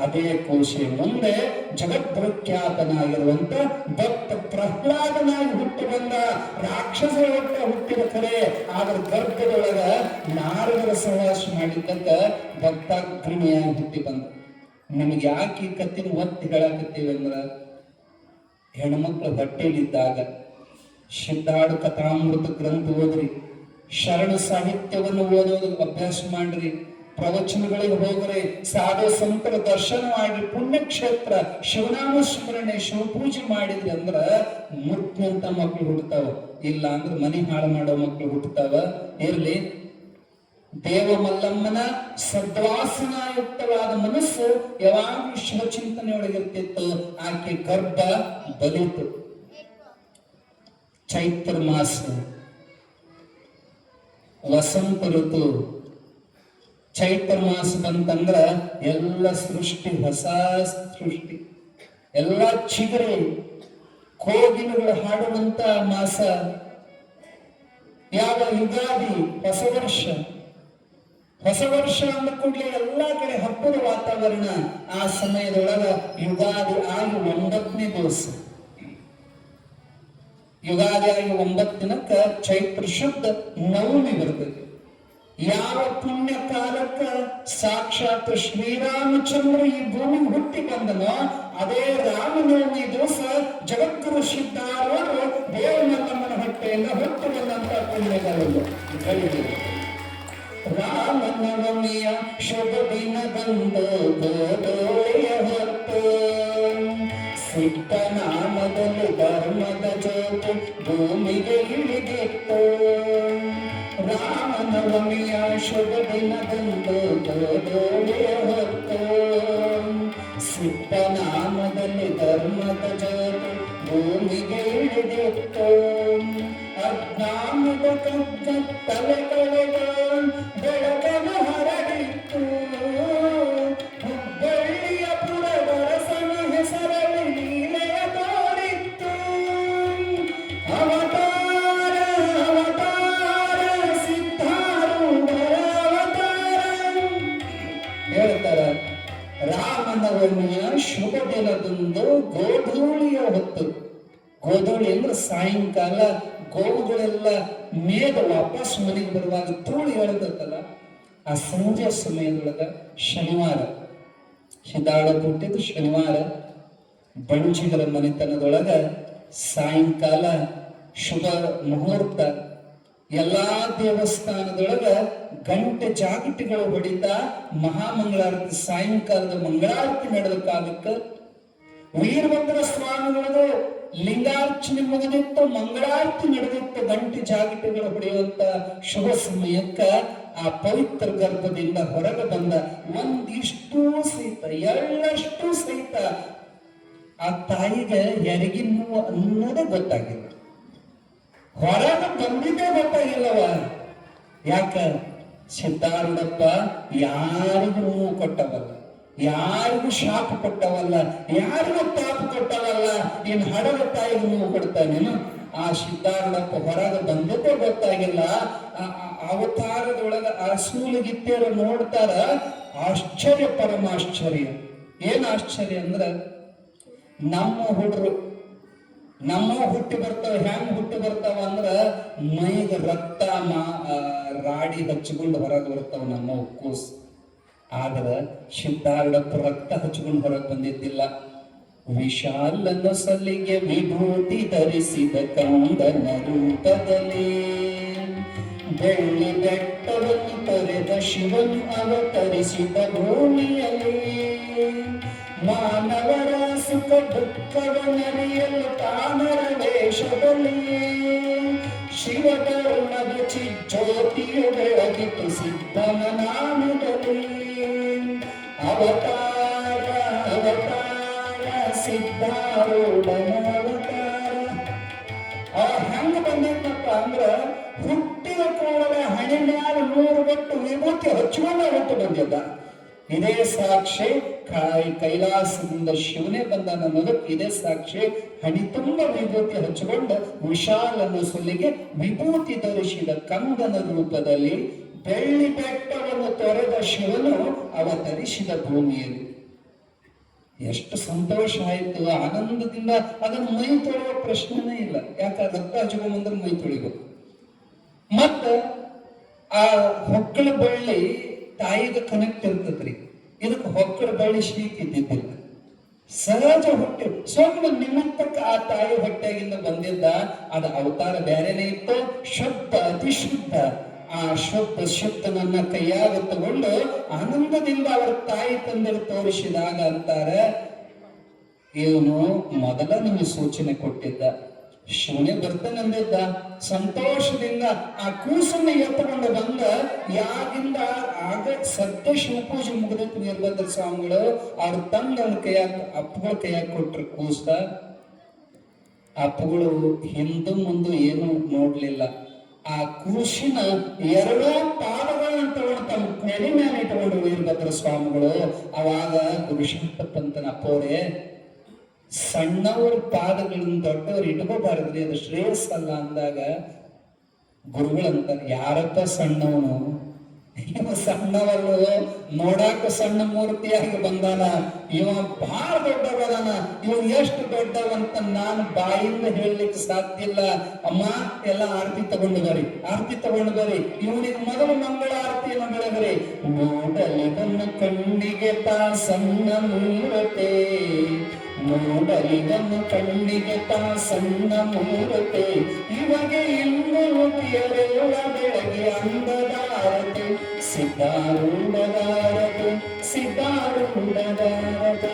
ಅದೇ ಕೂಸೆ ಮುಂದೆ ಜಗದ್ಪ್ರಖ್ಯಾತನಾಗಿರುವಂತ ಭಕ್ತ ಪ್ರಹ್ಲಾದನಾಗಿ ಹುಟ್ಟಿ ಬಂದ. ರಾಕ್ಷಸ ಹೊಟ್ಟ ಹುಟ್ಟಿದ ಕರೆ, ಆದ್ರ ಗರ್ಭದೊಳಗ ನಾರದರ ಸಹವಾಸ ಮಾಡಿದ್ದಕ್ಕ ಭಕ್ತಾಗ್ರಣಿಯಾಗಿ ಹುಟ್ಟಿ ಬಂದ. ನಿಮ್ಗೆ ಯಾಕೆ ಈ ಕತ್ತಿನ ಒತ್ತಿ ಹೇಳಾಕತ್ತೀವಿ ಅಂದ್ರ, ಹೆಣ್ಮಕ್ಳು ಹೊಟ್ಟೆಲಿದ್ದಾಗ ಸಿದ್ಧಾಡು ಕಥಾಮೃತ ಗ್ರಂಥ ಓದ್ರಿ, ಶರಣ ಸಾಹಿತ್ಯವನ್ನು ಓದೋದು ಅಭ್ಯಾಸ ಮಾಡ್ರಿ, ಪ್ರವಚನಗಳಿಗೆ ಹೋಗ್ರಿ, ಸಾಧು ಸಂತರ ದರ್ಶನ ಮಾಡ್ರಿ, ಪುಣ್ಯಕ್ಷೇತ್ರ ಶಿವನಾಮ ಸ್ಮರಣೆ ಶಿವಪೂಜೆ ಮಾಡಿದ್ರಿ ಅಂದ್ರ ಮುಟ್ನಂತ ಮಕ್ಳು ಹುಟ್ಟತಾವ. ಇಲ್ಲ ಅಂದ್ರೆ ಮನಿ ಹಾಳು ಮಾಡೋ ಮಕ್ಳು ಹುಟ್ಟತಾವ. ಇರ್ಲಿ, ದೇವ ಮಲ್ಲಮ್ಮನ ಸದ್ವಾಸನಾಯುಕ್ತವಾದ ಮನಸ್ಸು ಯಾವಾಗಲೂ ಶಿವಚಿಂತನೆಯೊಳಗಿರ್ತಿತ್ತು. ಆಕೆ ಗರ್ಭ ಬಲಿತು. ಚೈತ್ರ ಮಾಸ, ವಸಂತ ಋತು, ಚೈತ್ರ ಮಾಸ ಬಂತಂದ್ರ ಎಲ್ಲ ಸೃಷ್ಟಿ, ಹೊಸ ಸೃಷ್ಟಿ, ಎಲ್ಲ ಚಿಗುರಿ ಕೋಗಿಲೆಗಳು ಹಾಡುವಂತ ಮಾಸ. ಯಾವ ಯುಗಾದಿ, ಹೊಸ ವರ್ಷ. ಹೊಸ ವರ್ಷ ಅಂದ ಕೂಡಲೇ ಎಲ್ಲಾ ಕಡೆ ಹಬ್ಬದ ವಾತಾವರಣ. ಆ ಸಮಯದೊಳಗ ಯುಗಾದಿ ಆಗಿ 9ನೇ ದಿವಸ, ಯುಗಾದಿ ಆಗಿ 9 ದಿನಕ್ಕ ಚೈತ್ರ ಶುದ್ಧ ನವಮಿ ಬರ್ತದೆ. ಯಾವ ಪುಣ್ಯ ಕಾಲಕ್ಕ ಸಾಕ್ಷಾತ್ ಶ್ರೀರಾಮಚಂದ್ರ ಈ ಭೂಮಿಗೆ ಹುಟ್ಟಿ ಬಂದನೋ ಅದೇ ರಾಮನವಮಿ ದಿವಸ ಜಗದ್ಗುರು ಸಿದ್ಧಾರೂಢರು ದೇವಮಲ್ಲಮ್ಮನ ಹೊಟ್ಟೆಯಿಂದ ಹುಟ್ಟು ಬಂದಂತ ಪುಣ್ಯಗಳು. ರಾಮನವಮಿಯ ಶುಭ ದಿನದಂದು ಗೋಧೋಳಿಯ ಹೊತ್ತು ಸಿಟ್ಟ ನಾಮದಲ್ಲಿ ಧರ್ಮದ ಜ್ಯೋತಿ ಭೂಮಿಗೆ ಇಳಿದಿತ್ತು. ರಾಮನವಮಿಯ ಶುಭ ದಿನದಂದು ಗೋಧೋಳಿಯ ಹೊತ್ತು ಸಿಟ್ಟ ನಾಮದಲ್ಲಿ ಧರ್ಮದ ಜ್ಯೋತಿ ಭೂಮಿಗೆ ಇಳಿದಿತ್ತು. ಅಜ್ಞಾನದ ಕಗ್ಗ ತಲೆ ಕಳೆದು ಬೆಳಕನ್ನು ಹರಡಿತ್ತು. ಹುಬ್ಬಳ್ಳಿಯ ಪುರದರಸನ ಹೆಸರಲ್ಲಿ ಲೀಲೆಯ ತೋರಿತ್ತು. ಅವತಾರ ಅವತಾರ ಸಿದ್ಧಾರೂಢರ ಅವತಾರ ಹೇಳ್ತಾರ. ರಾಮನವಮಿಯ ಶುಭ ದಿನದಂದು ಗೋಧೂಳಿಯ ಹೊತ್ತು. ಗೋಧೂಳಿ ಅಂದ್ರೆ ಸಾಯಂಕಾಲ ಗೋವುಗಳೆಲ್ಲ ಮೇದ ವಾಪಸ್ ಮನೆಗೆ ಬರುವಾಗ ಧೂಳಿ ಎಳೆದಿರ್ತಲ್ಲ, ಆ ಸಂಜೆ ಸಮಯದೊಳಗ ಶನಿವಾರ, ಸಿದ್ಧಾಳ ಹುಟ್ಟಿದ್ದು ಶನಿವಾರ, ಬಂಜಿಗರ ಮನೆತನದೊಳಗ ಸಾಯಂಕಾಲ ಶುಭ ಮುಹೂರ್ತ. ಎಲ್ಲಾ ದೇವಸ್ಥಾನದೊಳಗ ಗಂಟೆ ಜಾಗಟಿಗಳು ಹೊಡಿತಾ ಮಹಾಮಂಗಳಾರತಿ, ಸಾಯಂಕಾಲದ ಮಂಗಳಾರತಿ ನಡೆದ ಕಾಲಕ್ಕೆ ವೀರಭದ್ರ ಸ್ವಾಮಿಗಳದು ಲಿಂಗಾರ್ಚನೆ ಮುಗಿದಿತ್ತು, ಮಂಗಳಾರತಿ ನಡೆದಿತ್ತು. ಗಂಟೆ ಜಾಗಟೆಗಳು ಹೊಡೆಯುವಂತ ಶುಭ ಸಮಯಕ್ಕ ಆ ಪವಿತ್ರ ಗರ್ಭದಿಂದ ಹೊರಗೆ ಬಂದ ಒಂದಿಷ್ಟು ಸಹಿತ, ಎಳ್ಳಷ್ಟು ಸಹಿತ ಆ ತಾಯಿಗೆ ಹೆರಿಗಿನ ನೋವು ಅನ್ನೋದೇ ಗೊತ್ತಾಗಿಲ್ಲ. ಹೊರಗೆ ಬಂದಿದ್ದೇ ಗೊತ್ತಾಗಿಲ್ಲವ. ಯಾಕ? ಸಿದ್ಧಾರೂಢಪ್ಪ ಯಾರಿಗೂ ನೋವು ಕೊಟ್ಟವಲ್ಲ, ಯಾರಿಗೂ ಶಾಪ ಕೊಟ್ಟವಲ್ಲ, ಯಾರಿಗೂ ತಾಪ ಕೊಟ್ಟವಲ್ಲ. ಇನ್ ಹಡದ ತಾಯಿಗೂ ನೋವು ಕೊಡ್ತಾನೇನು? ಆ ಸಿದ್ಧಾರೂಢಪ್ಪ ಹೊರಗೆ ಬಂದದ್ದೇ ಗೊತ್ತಾಗಿಲ್ಲ. ಅವತಾರದೊಳಗ ಆ ಸೂಲಗಿತ್ತೇರು ನೋಡ್ತಾರ, ಆಶ್ಚರ್ಯ ಪರಮಾಶ್ಚರ್ಯ. ಏನ್ ಆಶ್ಚರ್ಯ ಅಂದ್ರ, ನಮ್ಮ ಹುಡ್ರು ನಮ್ಮ ಹುಟ್ಟಿ ಬರ್ತಾವ. ಹೆಂಗ್ ಹುಟ್ಟಿ ಬರ್ತಾವ ಅಂದ್ರ ಮೈಗ ರಕ್ತ ರಾಡಿ ಹಚ್ಚಿಕೊಂಡು ಹೊರಗೆ ಬರ್ತಾವ ನಮ್ಮ ಕೂಸ್. ಆದ್ರ ಸಿದ್ಧಾರೂಢಪ್ಪ ರಕ್ತ ಹಚ್ಚಿಕೊಂಡು ಹೊರಗೆ ಬಂದಿದ್ದಿಲ್ಲ. ವಿಶಾಲನ ಸಲ್ಲಿಗೆ ವಿಭೂತಿ ಧರಿಸಿದ ಕಂದನ ರೂಪದಲ್ಲಿ ಬೆಳ್ಳಿ ಬೆಟ್ಟವನ್ನು ತೊರೆದ ಶಿವನು ಅವತರಿಸಿದ ಭೂಮಿಯಲ್ಲಿ ಮಾನವರ ಸುಖ ದುಃಖವನ್ನರಿಯಲು ತಾನರ ವೇಷದಲ್ಲಿ ಶಿವಧರ್ಮದ ಚಿಜ್ಯೋತಿಯು ಬೆಳಗಿತು ಸಿದ್ಧನ ನಾಮದಲ್ಲಿ. ಅವತಾರ ಅವತಾರ ಸಿದ್ಧಾರೂಢನ ಅವತಾರ. ಹೆಂಗ ಬಂದೈತಪ್ಪ ಅಂದ್ರ ಹುಟ್ಟಿದ ಕೂಡಲೇ ಹಣೆ ಮ್ಯಾಲ 3 ಬಟ್ಟು ವಿಭೂತಿ ಹಚ್ಚುವಲ್ಲ ಹುಟ್ಟು ಬಂದಿದ್ದ. ಇದೇ ಸಾಕ್ಷಿ. ಕೈಲಾಸದಿಂದ ಶಿವನೇ ಬಂದಾನ ಅನ್ನೋದಕ್ಕೆ ಇದೇ ಸಾಕ್ಷಿ. ಹಣಿ ತುಂಬ ವಿಭೂತಿ ಹಚ್ಚಿಕೊಂಡು ವಿಶಾಲನ ಸೊಲ್ಲಿಗೆ ವಿಭೂತಿ ಧರಿಸಿದ ಕಂದನ ರೂಪದಲ್ಲಿ ಬೆಳ್ಳಿ ಬೆಟ್ಟವನ್ನು ತೊರೆದ ಶಿವನು ಅವತರಿಸಿದ ಭೂಮಿಯಲ್ಲಿ. ಎಷ್ಟು ಸಂತೋಷ ಆಯ್ತು, ಆನಂದದಿಂದ. ಅದನ್ನು ಮೈ ತೊಳೆಯುವ ಪ್ರಶ್ನೆನೇ ಇಲ್ಲ. ಯಾಕಂದ್ರೆ ರಕ್ತ ಹಚ್ಕೊಂಬಂದ್ರೆ ಮೈ ತೊಳಿಬೇಕು. ಮತ್ತ ಆ ಹೊಕ್ಕಳ ಬಳ್ಳಿ ತಾಯಿಗೆ ಕನೆಕ್ಟ್ ಇರ್ತದ್ರಿ. ಇದಕ್ಕೆ ಹೊಕ್ಕಳ ಬಳ್ಳಿ ಶೀಕ್ ಇದ್ದಿದ್ದಿಲ್ಲ. ಸಹಜ ಹುಟ್ಟಿ ಸ್ವಲ್ಪ ನಿಮಿತ್ತಕ್ಕೆ ಆ ತಾಯಿ ಹೊಟ್ಟೆಗಿಂದ ಬಂದಿದ್ದ. ಅದ ಅವತಾರ ಬೇರೆನೇ ಇತ್ತು. ಶುದ್ಧ ಅತಿ ಶುದ್ಧ. ಆ ಶುದ್ಧನನ್ನ ಕೈಯಾಗ ತಗೊಂಡು ಆನಂದದಿಂದ ಅವರ ತಾಯಿ ತಂದೆರು ತೋರಿಸಿದಾಗ ಅಂತಾರೆ, ಇವನು ಮೊದಲ ನಮಗೆ ಸೂಚನೆ ಕೊಟ್ಟಿದ್ದ, ಶಿವನೇ ಬರ್ತಾನಂದಿದ್ದ. ಸಂತೋಷದಿಂದ ಆ ಕೂಸನ್ನ ಎತ್ತುಕೊಂಡು ಬಂದ. ಯಾಗಿಂದ ಆಗ ಸದ್ಯ ಶಿವಪೂಜೆ ಮುಗಿದೈತಿ ವೀರಭದ್ರ ಸ್ವಾಮಿಗಳು ಅವ್ರ ತಂದವನ ಕೈಯಾಗ ಅಪ್ಪಗಳ ಕೈಯಾಗ ಕೊಟ್ರು ಕೂಸ. ಅಪ್ಪಗಳು ಹಿಂದು ಮುಂದು ಏನು ನೋಡ್ಲಿಲ್ಲ. ಆ ಕೂಸಿನ ಎರಡೂ ಪಾದಗಳನ್ನ ತಗೊಂಡು ತಮ್ಮ ನೆಲೆ ಮೇಲೆ ಇಟ್ಟುಕೊಂಡು ವೀರಭದ್ರ ಸ್ವಾಮಿಗಳು ಅವಾಗ ಗುರುಶಂತ ಪಂತನ ಅಪ್ಪೋರೆ, ಸಣ್ಣವ್ರ ಪಾದಗಳನ್ನ ದೊಡ್ಡವ್ರು ಇಟ್ಕೋಬಾರದ್ರಿ, ಅದು ಶ್ರೇಯಸ್ಸಲ್ಲ ಅಂದಾಗ ಗುರುಗಳಂತಾರೆ, ಯಾರಪ್ಪ ಸಣ್ಣವನು? ಇವ ಸಣ್ಣವರು ನೋಡಾಕ ಸಣ್ಣ ಮೂರ್ತಿಯಾಗಿ ಬಂದಾನ, ಇವ ಬಹಳ ದೊಡ್ಡವದಾನ. ಇವ ಎಷ್ಟು ದೊಡ್ಡವಂತ ನಾನು ಬಾಯಿಂದ ಹೇಳಲಿಕ್ಕೆ ಸಾಧ್ಯ ಇಲ್ಲ. ಅಮ್ಮ ಎಲ್ಲ ಆರತಿ ತಗೊಂಡು ಬರ್ರಿ, ಆರತಿ ತಗೊಂಡು ಬರ್ರಿ, ಇವನಿಗೆ ಮೊದಲು ಮಂಗಳ ಆರತಿಯನ್ನು ಬೆಳಗ್ರಿ. ನೋಡಲಿವನ್ನ ಕಣ್ಣಿಗೆ ತಾ ಸಣ್ಣ ಮೂರತೆ, ನೋಡಲಿವನ್ನ ಕಣ್ಣಿಗೆ ತಾ ಸಣ್ಣ ಮೂರತೆ, ಇವಾಗ ಇನ್ನೂತಿಯರೆಲ್ಲ ಬೆಳಗ್ಗೆ ಅಂದದಾರತೆ, ಸಿದ್ಧಾರೂಢದಾರತೆ ಸಿದ್ಧಾರೂಢದಾರತೆ.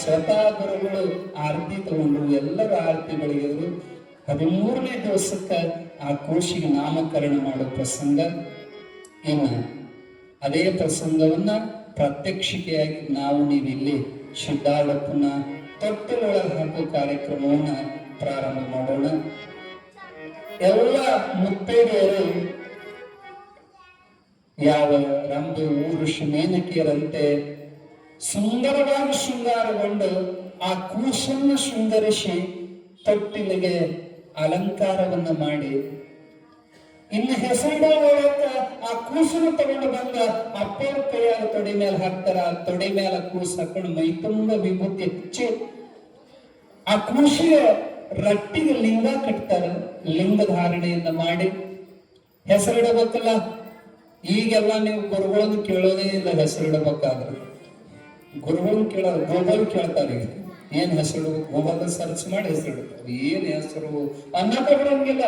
ಸ್ವತಃ ಗುರುಗಳು ಆರತಿ ತಗೊಂಡು ಎಲ್ಲರ ಆರತಿ ಬೆಳಗಿದ್ರು. 13ನೇ ದಿವಸಕ್ಕೆ ಆ ಕೋಶಿಗೆ ನಾಮಕರಣ ಮಾಡೋ ಪ್ರಸಂಗ. ಇನ್ನು ಅದೇ ಪ್ರಸಂಗವನ್ನ ಪ್ರತ್ಯಕ್ಷಿಕೆಯಾಗಿ ನಾವು ನೀವಿಲ್ಲಿ ಸಿದ್ಧಾರೂಢಪ್ಪನ ತೊಟ್ಟಲೊಳಗೆ ಹಾಕೋ ಕಾರ್ಯಕ್ರಮವನ್ನ ಪ್ರಾರಂಭ ಮಾಡೋಣ. ಎಲ್ಲ ಮುತ್ತೈದೆಯರು ಯಾವ ರಂಬೆ ಊರುಷಿ ಮೇನಕಿಯರಂತೆ ಸುಂದರವಾಗಿ ಶೃಂಗಾರಗೊಂಡು ಆ ಕೂಸನ್ನು ಶೃಂಗರಿಸಿ ತೊಟ್ಟಿಲಿಗೆ ಅಲಂಕಾರವನ್ನ ಮಾಡಿ, ಇನ್ನು ಹೆಸರಿಡೋ ಆ ಕೂಸನ್ನು ತಗೊಂಡು ಬಂದ ಅಪ್ಪರ ಕೈಯಾಗ ತೊಡೆ ಮೇಲೆ ಹಾಕ್ತಾರ. ಆ ತೊಡೆ ಮೇಲೆ ಕೂಸು ಹಾಕೊಂಡು ಮೈ ತುಂಬ ವಿಭೂತಿ ಹಚ್ಚಿ ಆ ಕೂಸಿಗೆ ರಟ್ಟಿಗೆ ಲಿಂಗ ಕಟ್ತಾರ. ಲಿಂಗ ಧಾರಣೆಯನ್ನ ಮಾಡಿ ಹೆಸರಿಡಬೇಕಲ್ಲ. ಈಗೆಲ್ಲ ನೀವು ಗುರುಗಳನ್ನು ಕೇಳೋದೇ ಇಲ್ಲ. ಹೆಸರಿಡಬೇಕಾದ್ರೆ ಗುರುಗಳನ್ನು ಕೇಳೋದು ಗೂಗಲ್ ಕೇಳ್ತಾರೆ. ಏನ್ ಹೆಸರು ಗೂಗಲ್ ಸರ್ಚ್ ಮಾಡಿ ಹೆಸರಿಡ್ತಾರೆ. ಏನ್ ಹೆಸರು ಅನ್ನಕ್ಕೆ ಬರೋಂಗಿಲ್ಲ.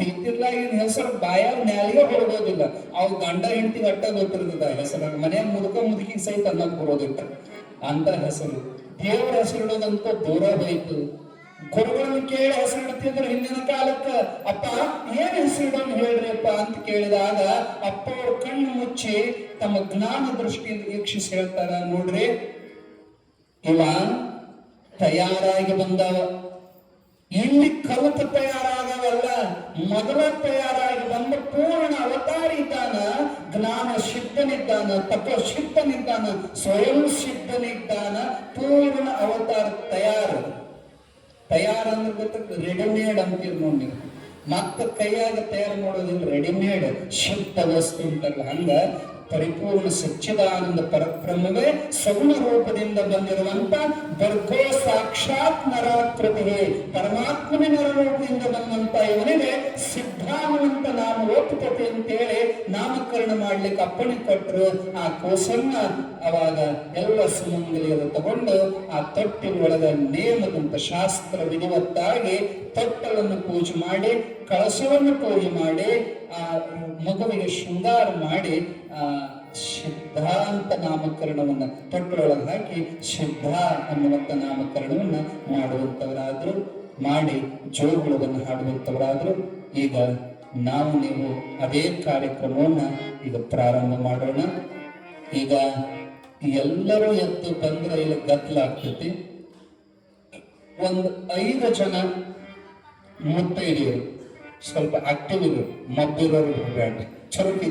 ಇದ್ದಿರ್ಲ ಏನ್ ಹೆಸರು ಬಾಯಾಗ ನ್ಯಾಲಿಗೆ ಹೊರಗೋದಿಲ್ಲ. ಅವ್ ಗಂಡ ಹೆಂಡತಿಗೆ ಅಟ್ಟ ಗೊತ್ತಿರ್ತದ ಹೆಸರು. ಮನೆಯ ಮುದುಕಿ ಸಹಿತ ಅನ್ನಕ್ ಬರೋದಿಲ್ಲ ಅಂತ ಹೆಸರು. ದೇವರ ಹೆಸರಿಡೋದಂತ ದೂರ ಹೋಯ್ತು. ಗುರುಗಳನ್ನು ಕೇಳಿ ಹೆಸರಿಡ್ತಿದ್ರು ಹಿಂದಿನ ಕಾಲಕ್ಕ. ಅಪ್ಪ ಏನ್ ಹೆಸರಿಡೋನು ಹೇಳ್ರಿಪ್ಪ ಅಂತ ಕೇಳಿದಾಗ ಅಪ್ಪ ಅವ್ರ ಕಣ್ಣು ಮುಚ್ಚಿ ತಮ್ಮ ಜ್ಞಾನ ದೃಷ್ಟಿಯಿಂದ ವೀಕ್ಷಿಸಿ ಹೇಳ್ತಾರ, ನೋಡ್ರಿ ಇವ ತಯಾರಾಗಿ ಬಂದವ, ಇಲ್ಲಿ ಕಲಿತು ತಯಾರಾಗವಲ್ಲ, ಮೊದಲ ತಯಾರಾಗಿ ಬಂದ ಪೂರ್ಣ ಅವತಾರಿ ಇದ್ದಾನ. ಜ್ಞಾನ ಸಿದ್ಧನಿದ್ದಾನ, ತತ್ವ ಸಿದ್ಧನಿದ್ದಾನ, ಸ್ವಯಂ ಸಿದ್ಧನಿದ್ದಾನ. ಪೂರ್ಣ ಅವತಾರ ತಯಾರಂದ್ರೆ ಗೊತ್ತ ರೆಡಿಮೇಡ್ ಅಂತೀರಿ ನೋಡಿ ನೀವು. ಮತ್ತ ಕೈಯಾಗ ತಯಾರು ಮಾಡೋದಿಲ್ಲ, ರೆಡಿಮೇಡ್ ಶುದ್ಧ ವಸ್ತು ಅಂತಲ್ಲ. ಹಂಗ ಪರಿಪೂರ್ಣ ಸಚ್ಚಿದಾನಂದ ಪರಬ್ರಹ್ಮವೇ ಸಗುಣ ರೂಪದಿಂದ ಬಂದಿರುವಂತ ಬರ್ಗೋ ಸಾಕ್ಷಾತ್ ನರಾಕೃತಿ ಪರಮಾತ್ಮನ ನರರೂಪದಿಂದ ಬಂದಂತ ಇವನಿಗೆ ಸಿದ್ಧಾನುವಂತ ನಾಮೋಪತೆ ಅಂತೇಳಿ ನಾಮಕರಣ ಮಾಡ್ಲಿಕ್ಕೆ ಅಪ್ಪಣೆ ಕೊಟ್ಟರು. ಆ ಕೋಸನ್ನ ಅವಾಗ ಎಲ್ಲ ಸುಮಂಗಲಿಯರು ತಗೊಂಡು ಆ ತೊಟ್ಟಿನೊಳಗ ನೇಮದಂತ ಶಾಸ್ತ್ರ ವಿಧಿವತ್ತಾಗಿ ತೊಟ್ಟಲನ್ನು ಪೂಜೆ ಮಾಡಿ, ಕಳಸವನ್ನು ಪೂಜೆ ಮಾಡಿ, ಆ ಮಗುವಿಗೆ ಶೃಂಗಾರ ಮಾಡಿ ಸಿದ್ಧ ಅಂತ ನಾಮಕರಣವನ್ನ ತೊಟ್ಟಲೊಳಗೆ ಹಾಕಿ ಸಿದ್ಧ ಅನ್ನುವಂತ ನಾಮಕರಣವನ್ನ ಮಾಡುವಂತವರಾದ್ರು, ಮಾಡಿ ಜೋಗುಳವನ್ನು ಹಾಡುವಂತವರಾದ್ರು. ಈಗ ನಾವು ನೀವು ಅದೇ ಕಾರ್ಯಕ್ರಮವನ್ನ ಈಗ ಪ್ರಾರಂಭ ಮಾಡೋಣ. ಈಗ ಎಲ್ಲರೂ ಎದ್ದು ಬಂದ್ರೆ ಇಲ್ಲಿ ಗದ್ದಲಾಗ್ತೈತಿ. ಒಂದು 5 ಜನ ಮುತ್ತೈದೆಯರು ಸ್ವಲ್ಪ ಆಕ್ಟಿವ್ ಇರು, ಮಬ್ಬಿರೋರು ಬೇಡ, ಚರುಕಿ